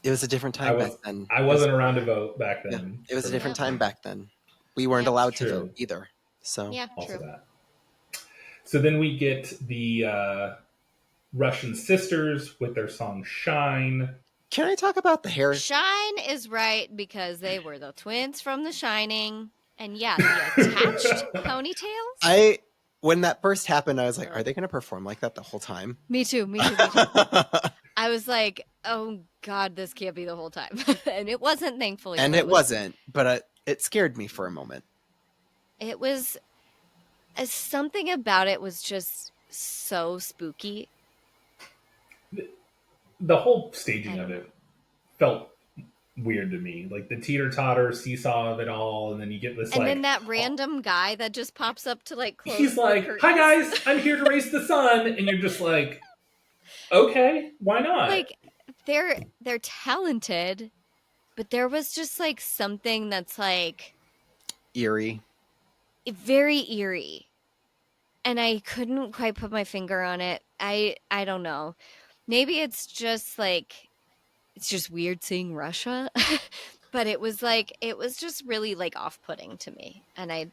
It was a different time back then. I wasn't around to vote back Yeah, then. it was a different time back then. We Yep. weren't allowed to True. vote either. So Yeah, Also true. that. So then we get the Russian sisters with their song "Shine." can I talk about the hair? Shine is right because they were the twins from The Shining. And yeah, the attached ponytails. When that first happened, I was like, are they going to perform like that the whole time? Me too. I was like, oh God, this can't be the whole time. And it wasn't, thankfully. And it wasn't, but it scared me for a moment. It was, something about it was just so spooky. The whole staging of it felt weird to me, like the teeter-totter seesaw of it all, and then you get this and then that random guy that just pops up to like close he's the like, curtains. "Hi guys, I'm here to race the sun," and you're just like, okay, why not? Like they're talented, but there was just like something that's like Eerie. very eerie, and I couldn't quite put my finger on it. I don't know. Maybe it's just like it's just weird seeing Russia, but it was just really like off-putting to me, and I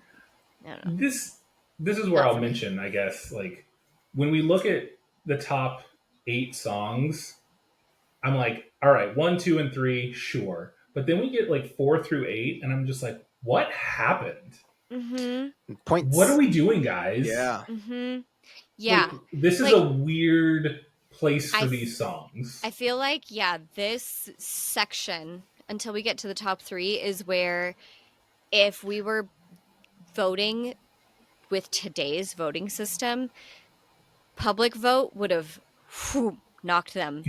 don't know. This is where I'll mention, I guess, like when we look at the top 8 songs, I'm like, all right, 1, 2, and 3, sure, but then we get like 4 through 8, and I'm just like, what happened? Points. What are we doing, guys? Yeah. Yeah. Like, this is a weird place for these songs. I feel like, this section, until we get to the top 3, is where if we were voting with today's voting system, public vote would have knocked them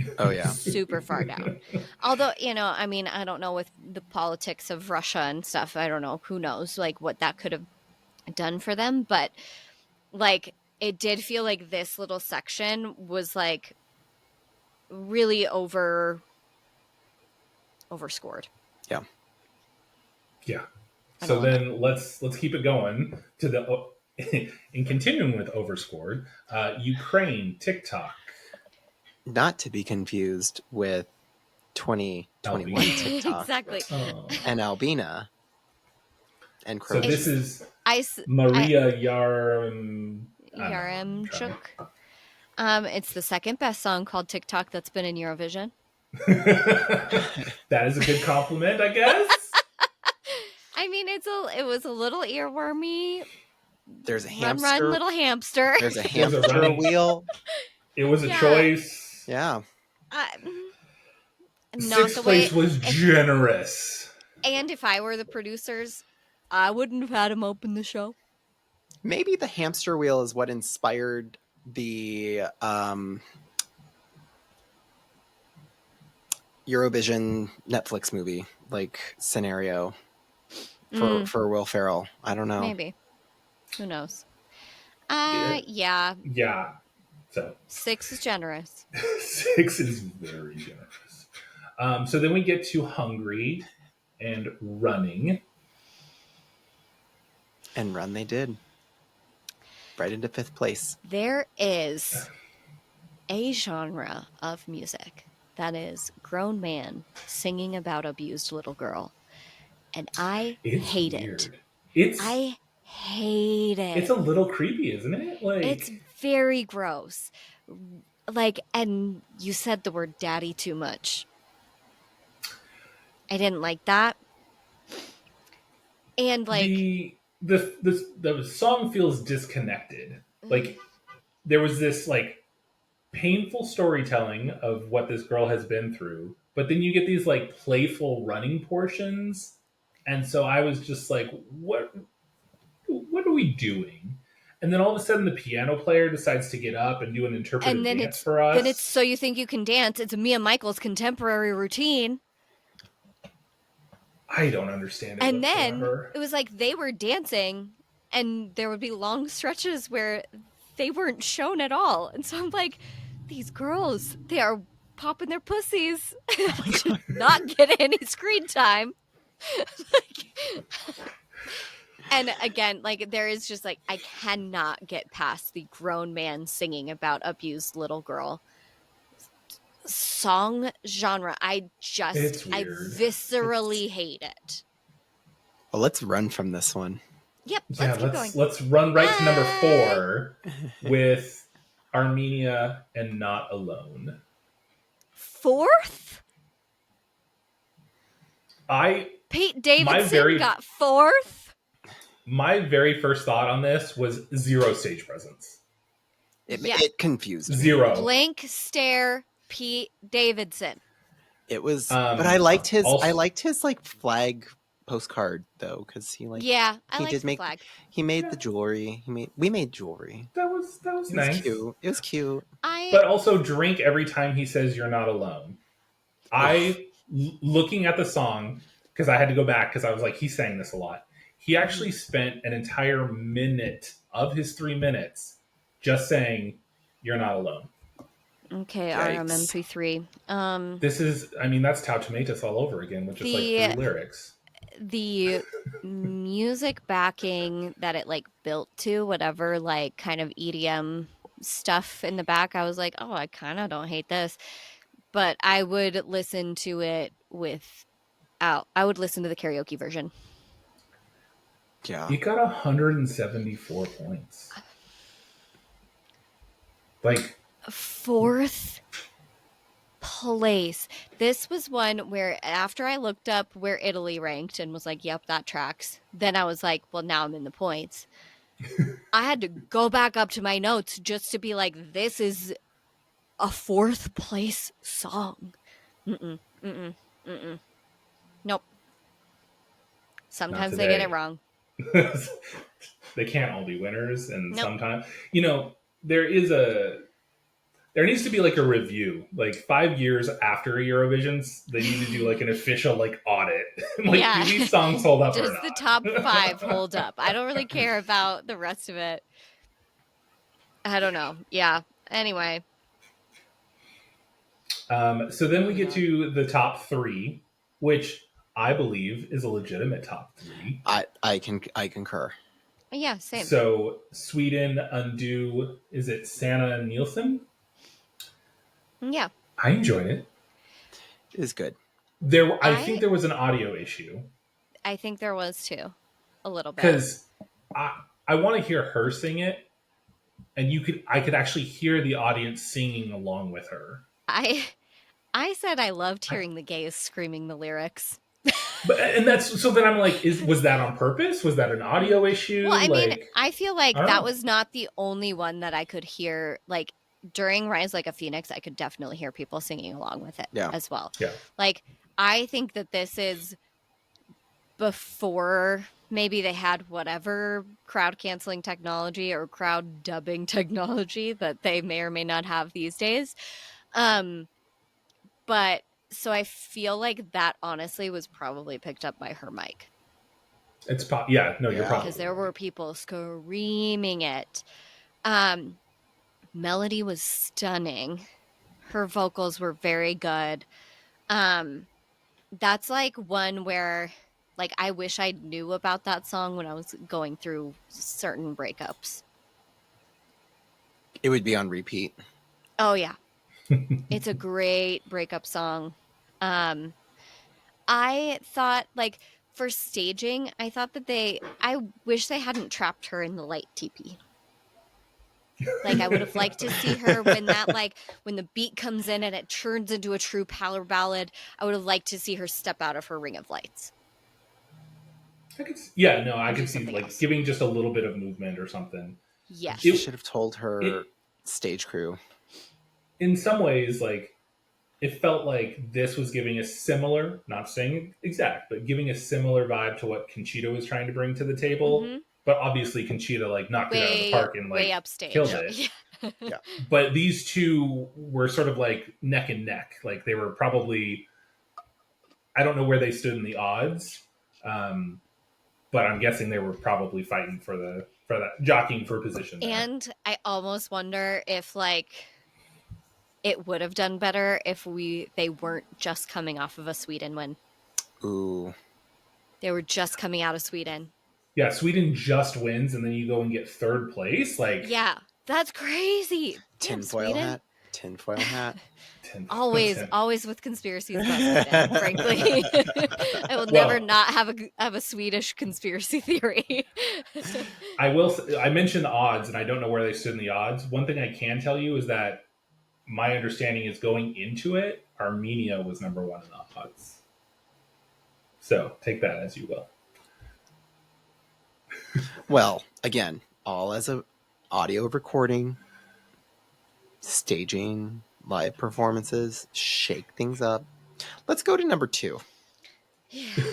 super far down. Although, I mean, I don't know with the politics of Russia and stuff. I don't know. Who knows, like, what that could have done for them. But, like, it did feel like this little section was, like, really overscored. Yeah. Yeah. So then let's keep it going to the in continuing with overscored, Ukraine TikTok. Not to be confused with 2021 TikTok. Exactly. And Albina. And Croatia. So this is Maria Yaremchuk. It's the second best song called TikTok that's been in Eurovision. That is a good compliment, I guess. I mean, it was a little earwormy. There's a Run, hamster. little hamster. There's a There's a hamster running- wheel. It was a Yeah. choice. Yeah. Not Sixth the way. place was generous. And if I were the producers, I wouldn't have had him open the show. Maybe the hamster wheel is what inspired the Eurovision Netflix movie like scenario for Will Ferrell. I don't know. Maybe. Who knows? Yeah. Yeah. Yeah. So 6 is generous. 6 is very generous. So then we get to Hungary and running. And run they did. Right into 5th place. There is a genre of music that is grown man singing about abused little girl. And I hate it. I hate it. It's a little creepy, isn't it? Like, it's very gross. Like, and you said the word daddy too much. I didn't like that. And like the song feels disconnected. Like there was this like painful storytelling of what this girl has been through, but then you get these like playful running portions, and so I was just like, what are we doing? And then all of a sudden the piano player decides to get up and do an interpretive dance for us. Then it's So You Think You Can Dance. It's Mia Michaels' contemporary routine. I don't understand it. And whatsoever. then it was like they were dancing and there would be long stretches where they weren't shown at all. And so I'm like, these girls, they are popping their pussies. Not getting any screen time. And again, like there is just like, I cannot get past the grown man singing about abused little girl song genre. I viscerally hate it. Well, let's run from this one. Yep. Let's keep going. Let's run right to number 4 with Armenia and Not Alone. 4th? Pete Davidson got 4th? My very first thought on this was 0 stage presence. It confused me. 0. Blank stare, Pete Davidson. It was, but I liked his. I liked his like flag postcard though, because he like. Yeah, I liked the flag. He made the jewelry. We made jewelry. That was nice. Cute. It was cute. But also drink every time he says "You're not alone." Looking at the song, because I had to go back because I was like, he sang this a lot. He actually spent an entire minute of his 3 minutes just saying, "You're not alone." Okay, RMMP3. This is, I mean, that's Tau Tomatus all over again with just like 3 lyrics. The music backing that it like built to, whatever like kind of EDM stuff in the back, I was like, oh, I kind of don't hate this. But I would listen to it I would listen to the karaoke version. Yeah. He got 174 points. Like 4th place. This was one where after I looked up where Italy ranked and was like, yep, that tracks. Then I was like, well, now I'm in the points. I had to go back up to my notes just to be like, this is a 4th place song. Nope. Sometimes they get it wrong. They can't all be winners, and sometimes there needs to be like a review, like 5 years after Eurovision's, they need to do like an official like audit. Like, do these songs hold up or not? Does the top 5 hold up? I don't really care about the rest of it. I don't know. Yeah. Anyway. So then we get to the top 3, which I believe is a legitimate top 3. I concur. Yeah, same. So Sweden, Undo, is it Sanna Nielsen? Yeah. I enjoyed it. It was good. I think there was an audio issue. I think there was too. A little bit. Because I want to hear her sing it, and I could actually hear the audience singing along with her. I said I loved I, hearing the gays screaming the lyrics. but and that's so then I'm like, was that on purpose? Was that an audio Well, issue? I mean, Like, I feel I like don't that know. was not the only one that I could hear. Like during Rise Like a Phoenix, I could definitely hear people singing along with it Yeah. as well. Yeah. Like, I think that this is before maybe they had whatever crowd canceling technology or crowd dubbing technology that they may or may not have these days. Um, but so I feel like that honestly was probably picked up by her mic Yeah, no, you're Yeah. because probably there were right. people screaming it. Um, Melody was stunning. Her vocals were very good. Um, that's like one where like I wish I knew about that song when I was going through certain breakups. It would be on repeat. Oh yeah. It's a great breakup song. Um I thought like for staging, I thought that I wish they hadn't trapped her in the light teepee. Like I would have liked to see her when when the beat comes in and it turns into a true power ballad. I would have liked to see her step out of her ring of lights Yeah, no, I and do could see something like else. giving just a little bit of movement or something. She Yes. It should have told her it stage crew. in some ways like it felt like this was giving a similar, not saying exact, but giving a similar vibe to what Conchita was trying to bring to the table. Mm-hmm. But obviously, Conchita like knocked it out of the Way park and way like killed upstage. Yeah. it. Yeah. Yeah. But these two were sort of like neck and neck. Like they were probably, I don't know where they stood in the odds, um, but I'm guessing they were probably fighting for that jockeying for position there. And I almost wonder if like it would have done better if they weren't just coming off of a Sweden win. Ooh. They were just coming out of Sweden. Yeah, Sweden just wins, and then you go and get third place. Like Yeah, that's crazy. Damn, Tinfoil Sweden. hat. Tinfoil hat. Always with conspiracies about Sweden, frankly. I will never well, not have a Swedish conspiracy theory. I mentioned the odds, and I don't know where they stood in the odds. One thing I can tell you is that my understanding is going into it, Armenia was number one in the odds. So take that as you will. Well, again, all as a audio recording, staging, live performances, shake things up. Let's go to number 2.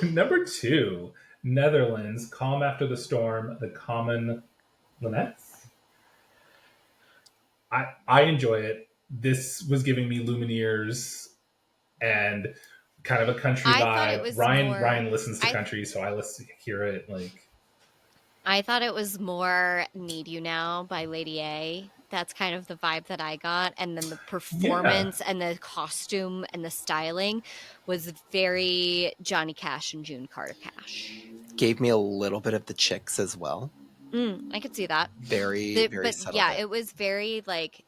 Number 2, Netherlands, Calm After the Storm, the Common Linnets. I enjoy it. This was giving me Lumineers and kind of a country I thought it vibe. was Ryan listens to I country, so I hear it like I thought it was more Need You Now by Lady A. That's kind of the vibe that I got. And then the yeah. performance and the costume and the styling was very Johnny Cash and June Carter Cash. Gave me a little bit of the Chicks as well. I could see that. Very, very But subtle. yeah, bit. it was very like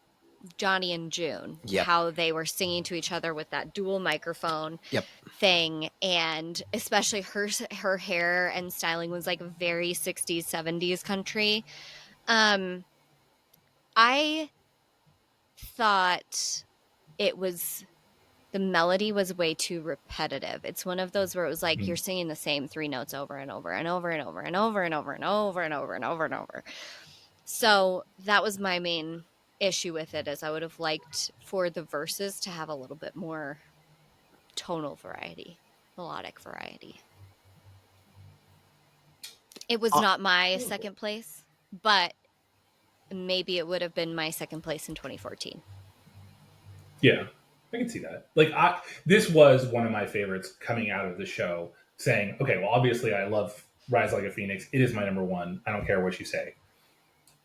Johnny and June, Yep. how they were singing to each other with that dual microphone Yep. thing, and especially her hair and styling was like very 60s 70s country. I thought it was the melody was way too repetitive. It's one of those where it was like you're singing the same 3 notes over and over and over and over and over and over and over and over and over and over. So that was my main issue with it, is I would have liked for the verses to have a little bit more tonal variety, melodic variety. It was not my second place, but maybe it would have been my second place in 2014. Yeah, I can see that. Like, this was one of my favorites coming out of the show. Saying, okay, well, obviously, I love Rise Like a Phoenix. It is my number one. I don't care what you say.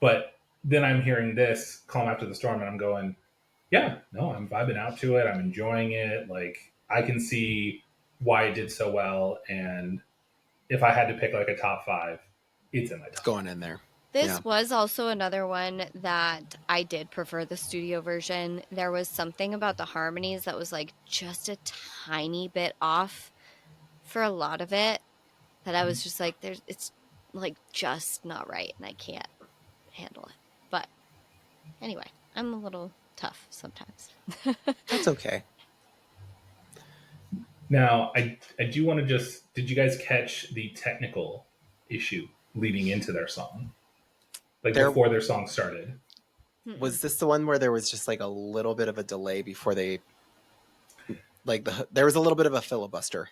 But then I'm hearing this Calm After the Storm, and I'm going, yeah, no, I'm vibing out to it. I'm enjoying it. Like, I can see why it did so well. And if I had to pick like a top 5, it's in my top. It's going in there. This was also another one that I did prefer the studio version. There was something about the harmonies that was like just a tiny bit off for a lot of it that I was just like, it's like just not right and I can't handle it. But Anyway, I'm a little tough sometimes. That's okay. Now, I do want to just, did you guys catch the technical issue leading into their song? Like There before their song started? was this the one where there was just like a little bit of a delay before they, like there was a little bit of a filibuster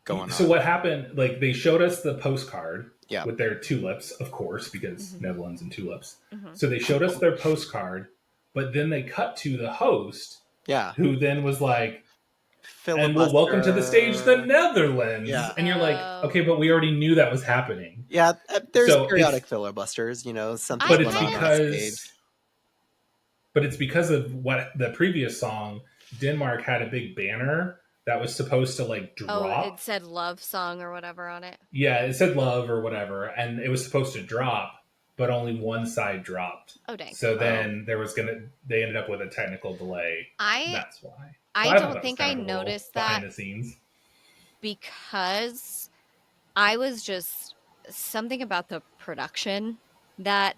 going on. So what happened, like they showed us the postcard Yeah. with their tulips, of course, because Netherlands and tulips. Mhm. So they showed us their postcard, but then they cut to the host, Yeah. who then was like, Filibuster. and we'll welcome to the stage the Netherlands. Yeah. And you're like, Oh. okay, but we already knew that was happening. Yeah, there's So periodic it's- filibusters, you know, something But going it's on on the stage. because, but it's because of what the previous song, Denmark had a big banner that was supposed to like drop. Oh, it said love song or whatever on it. Yeah, it said love or whatever, and it was supposed to drop, but only one side dropped. Oh, dang. So then they ended up with a technical delay. I That's why. So I thought that don't was think kind I of a little noticed behind that the scenes. because I was just something about the production that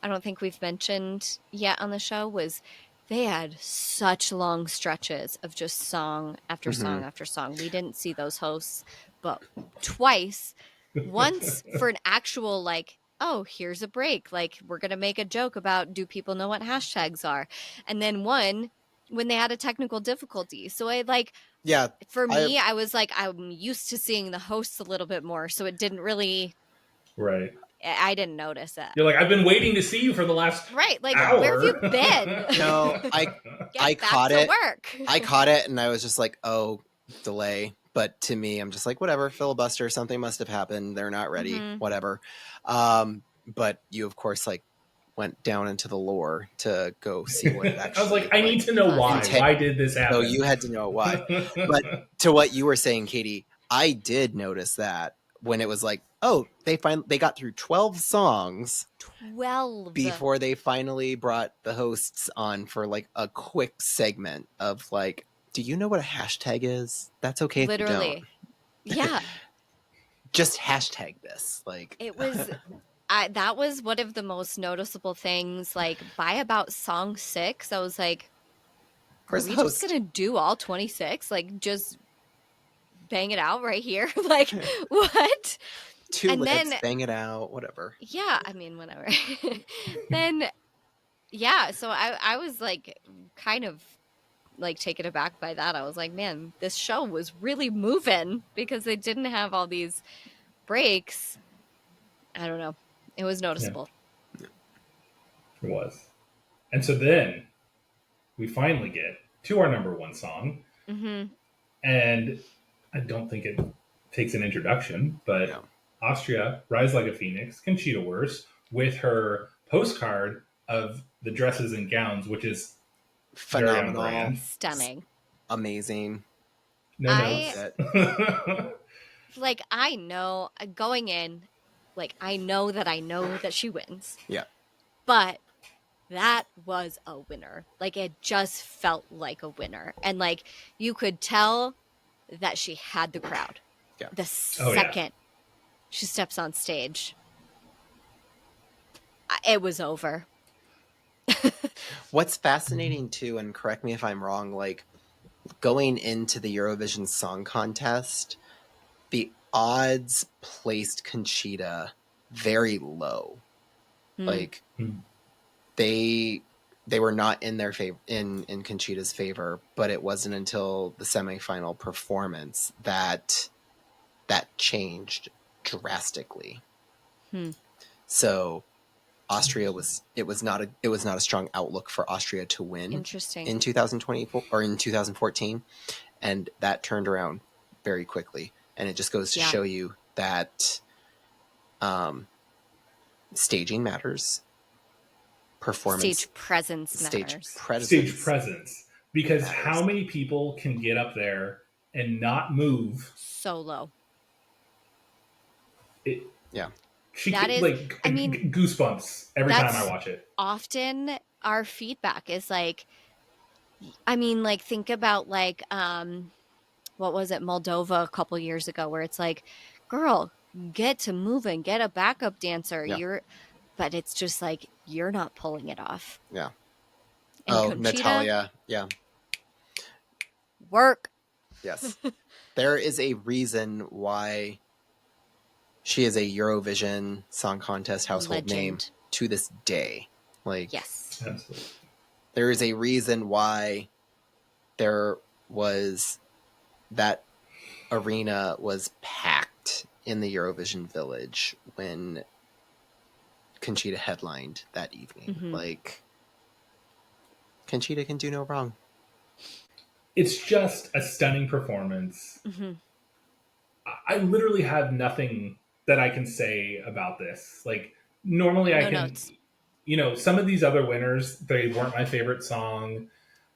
I don't think we've mentioned yet on the show was they had such long stretches of just song after song after song. We didn't see those hosts, but twice. Once for an actual like, oh, here's a break. Like we're gonna make a joke about do people know what hashtags are? And then one when they had a technical difficulty. So I like Yeah, for me, I was like, I'm used to seeing the hosts a little bit more, so it didn't really. Right. I didn't notice that. You're like, I've been waiting to see you for the last Right, like hour. where have you been? No, Get I back caught to it. work. I caught it and I was just like, oh, delay. But to me, I'm just like, whatever, filibuster, something must have happened. They're not ready, whatever. But you, of course, like went down into the lore to go see what it actually I was like, I need to know why. entailed. Why did this happen? So you had to know why. But to what you were saying, Katie, I did notice that when it was like, oh, they got through 12 songs 12 before they finally brought the hosts on for like a quick segment of like, do you know what a hashtag is? That's okay. literally. If you don't. Yeah, Just hashtag this. Like it was. That was one of the most noticeable things. Like by about song 6, I was like, "Are where's we the just host? gonna do all 26? Like just bang it out right here? Like what?" Two and lips, then- bang it out, whatever. Yeah, I mean, whatever. Then, yeah, so I was like, kind of like taken aback by that. I was like, man, this show was really moving because they didn't have all these breaks. I don't know. It was noticeable. It was. And so then we finally get to our number one song. Mm-hmm. And I don't think it takes an introduction, but No. Austria, Rise Like a Phoenix, Conchita Wurst, with her postcard of the dresses and gowns, which is very on Phenomenal. brand. Stunning. Amazing. No I- notes. Like, I know going in, like, I know that she wins. Yeah. But that was a winner. Like, it just felt like a winner. And, like, you could tell that she had the crowd. Yeah. The Oh, yeah. second she steps on stage, it was over. What's fascinating too, and correct me if I'm wrong, like going into the Eurovision Song Contest, the odds placed Conchita very low. Hmm. Like Hmm. they were not in their favor in Conchita's favor, but it wasn't until the semifinal performance that changed drastically. Hmm. So Austria was not a strong outlook for Austria to win Interesting. in 2024 or in 2014, and that turned around very quickly. And it just goes to Yeah. show you that staging matters, performance, Stage presence stage matters. presence, Stage presence. Because Matters. how many people can get up there and not move? So low. Yeah. She That could, is- like, I mean, goosebumps every time that's- I watch it. Often our feedback is like, I mean, like, think about like, what was it, Moldova a couple years ago, where it's like, girl, get to moving, get a backup dancer. Yeah. But it's just like, you're not pulling it off. Yeah. And Oh, Conchita, Natalia. Yeah. work. Yes. There is a reason why she is a Eurovision Song Contest household name Legend. to this day. Like, Yes. Absolutely. there is a reason why there was that arena was packed in the Eurovision Village when Conchita headlined that evening. Mhm. Like, Conchita can do no wrong. It's just a stunning performance. Mhm. I literally have nothing that I can say about this. Like, normally I No can, notes. some of these other winners, they weren't my favorite song.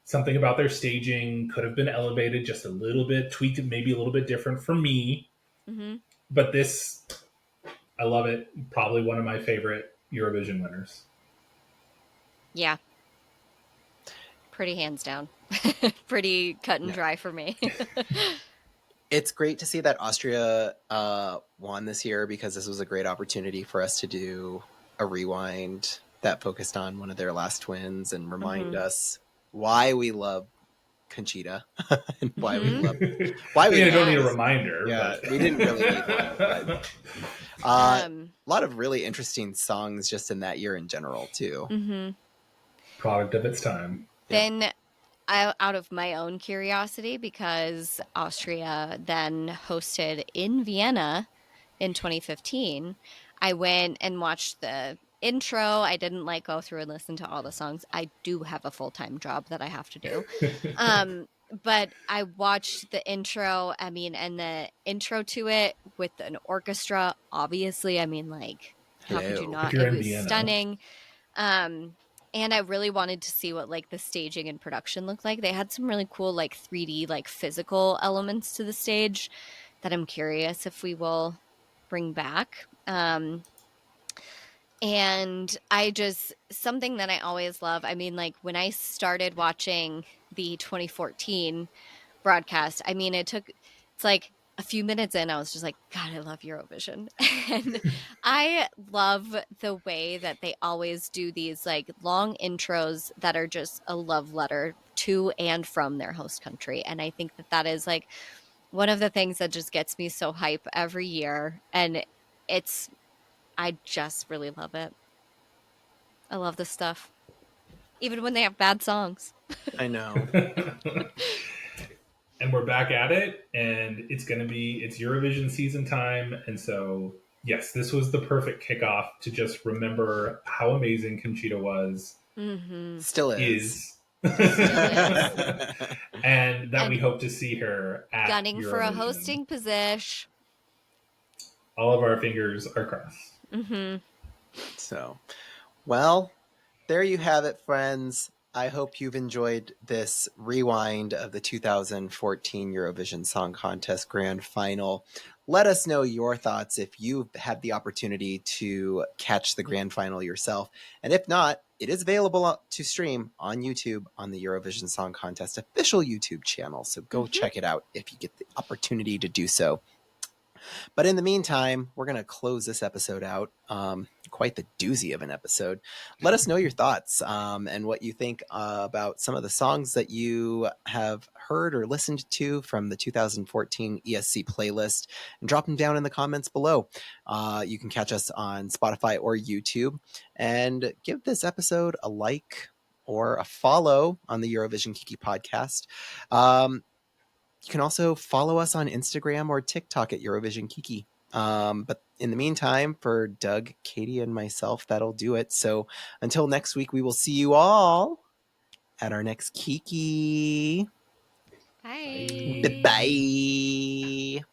Something about their staging could have been elevated just a little bit, tweaked, maybe a little bit different for me. Mhm. But this, I love it. Probably one of my favorite Eurovision winners. Yeah. Pretty hands down. Pretty cut and Yeah. dry for me. It's great to see that Austria won this year, because this was a great opportunity for us to do a rewind that focused on one of their last twins and remind Mhm. us why we love Conchita and why we Mhm. love I mean, I don't need a Yes. reminder. Yeah, but we didn't really need one, but a lot of really interesting songs just in that year in general too. Mhm. Product of its time. Then out of my own curiosity, because Austria then hosted in Vienna in 2015, I went and watched the intro. I didn't like go through and listen to all the songs. I do have a full-time job that I have to do. But I watched the intro, I mean, and the intro to it with an orchestra, obviously. I mean, like, how could you Hello. If not? you're It in was Vienna. stunning. And I really wanted to see what like the staging and production looked like. They had some really cool like 3D like physical elements to the stage that I'm curious if we will bring back. And I just, something that I always love, I mean, like when I started watching the 2014 broadcast, I mean, it's like a few minutes in, I was just like, God, I love Eurovision. And I love the way that they always do these like long intros that are just a love letter to and from their host country. And I think that that is like one of the things that just gets me so hype every year. And it's, I just really love it. I love this stuff, even when they have bad songs. I know. And we're back at it, and it's Eurovision season time. And so, yes, this was the perfect kickoff to just remember how amazing Conchita Mm-hmm. Still is. is. is. And that And we hope to see her at gunning for a Eurovision. hosting position. All of our fingers are crossed. Mm-hmm. So, well, there you have it, friends. I hope you've enjoyed this rewind of the 2014 Eurovision Song Contest Grand Final. Let us know your thoughts if you've had the opportunity to catch the Grand Final yourself. And if not, it is available to stream on YouTube on the Eurovision Song Contest official YouTube channel. So go check it out if you get the opportunity to do so. But in the meantime, we're going to close this episode out. Quite the doozy of an episode. Let us know your thoughts and what you think about some of the songs that you have heard or listened to from the 2014 ESC playlist, and drop them down in the comments below. You can catch us on Spotify or YouTube, and give this episode a like or a follow on the Eurovision Kiki podcast. You can also follow us on Instagram or TikTok at Eurovision Kiki. But in the meantime, for Doug, Katie, and myself, that'll do it. So until next week, we will see you all at our next Kiki. Bye. Bye.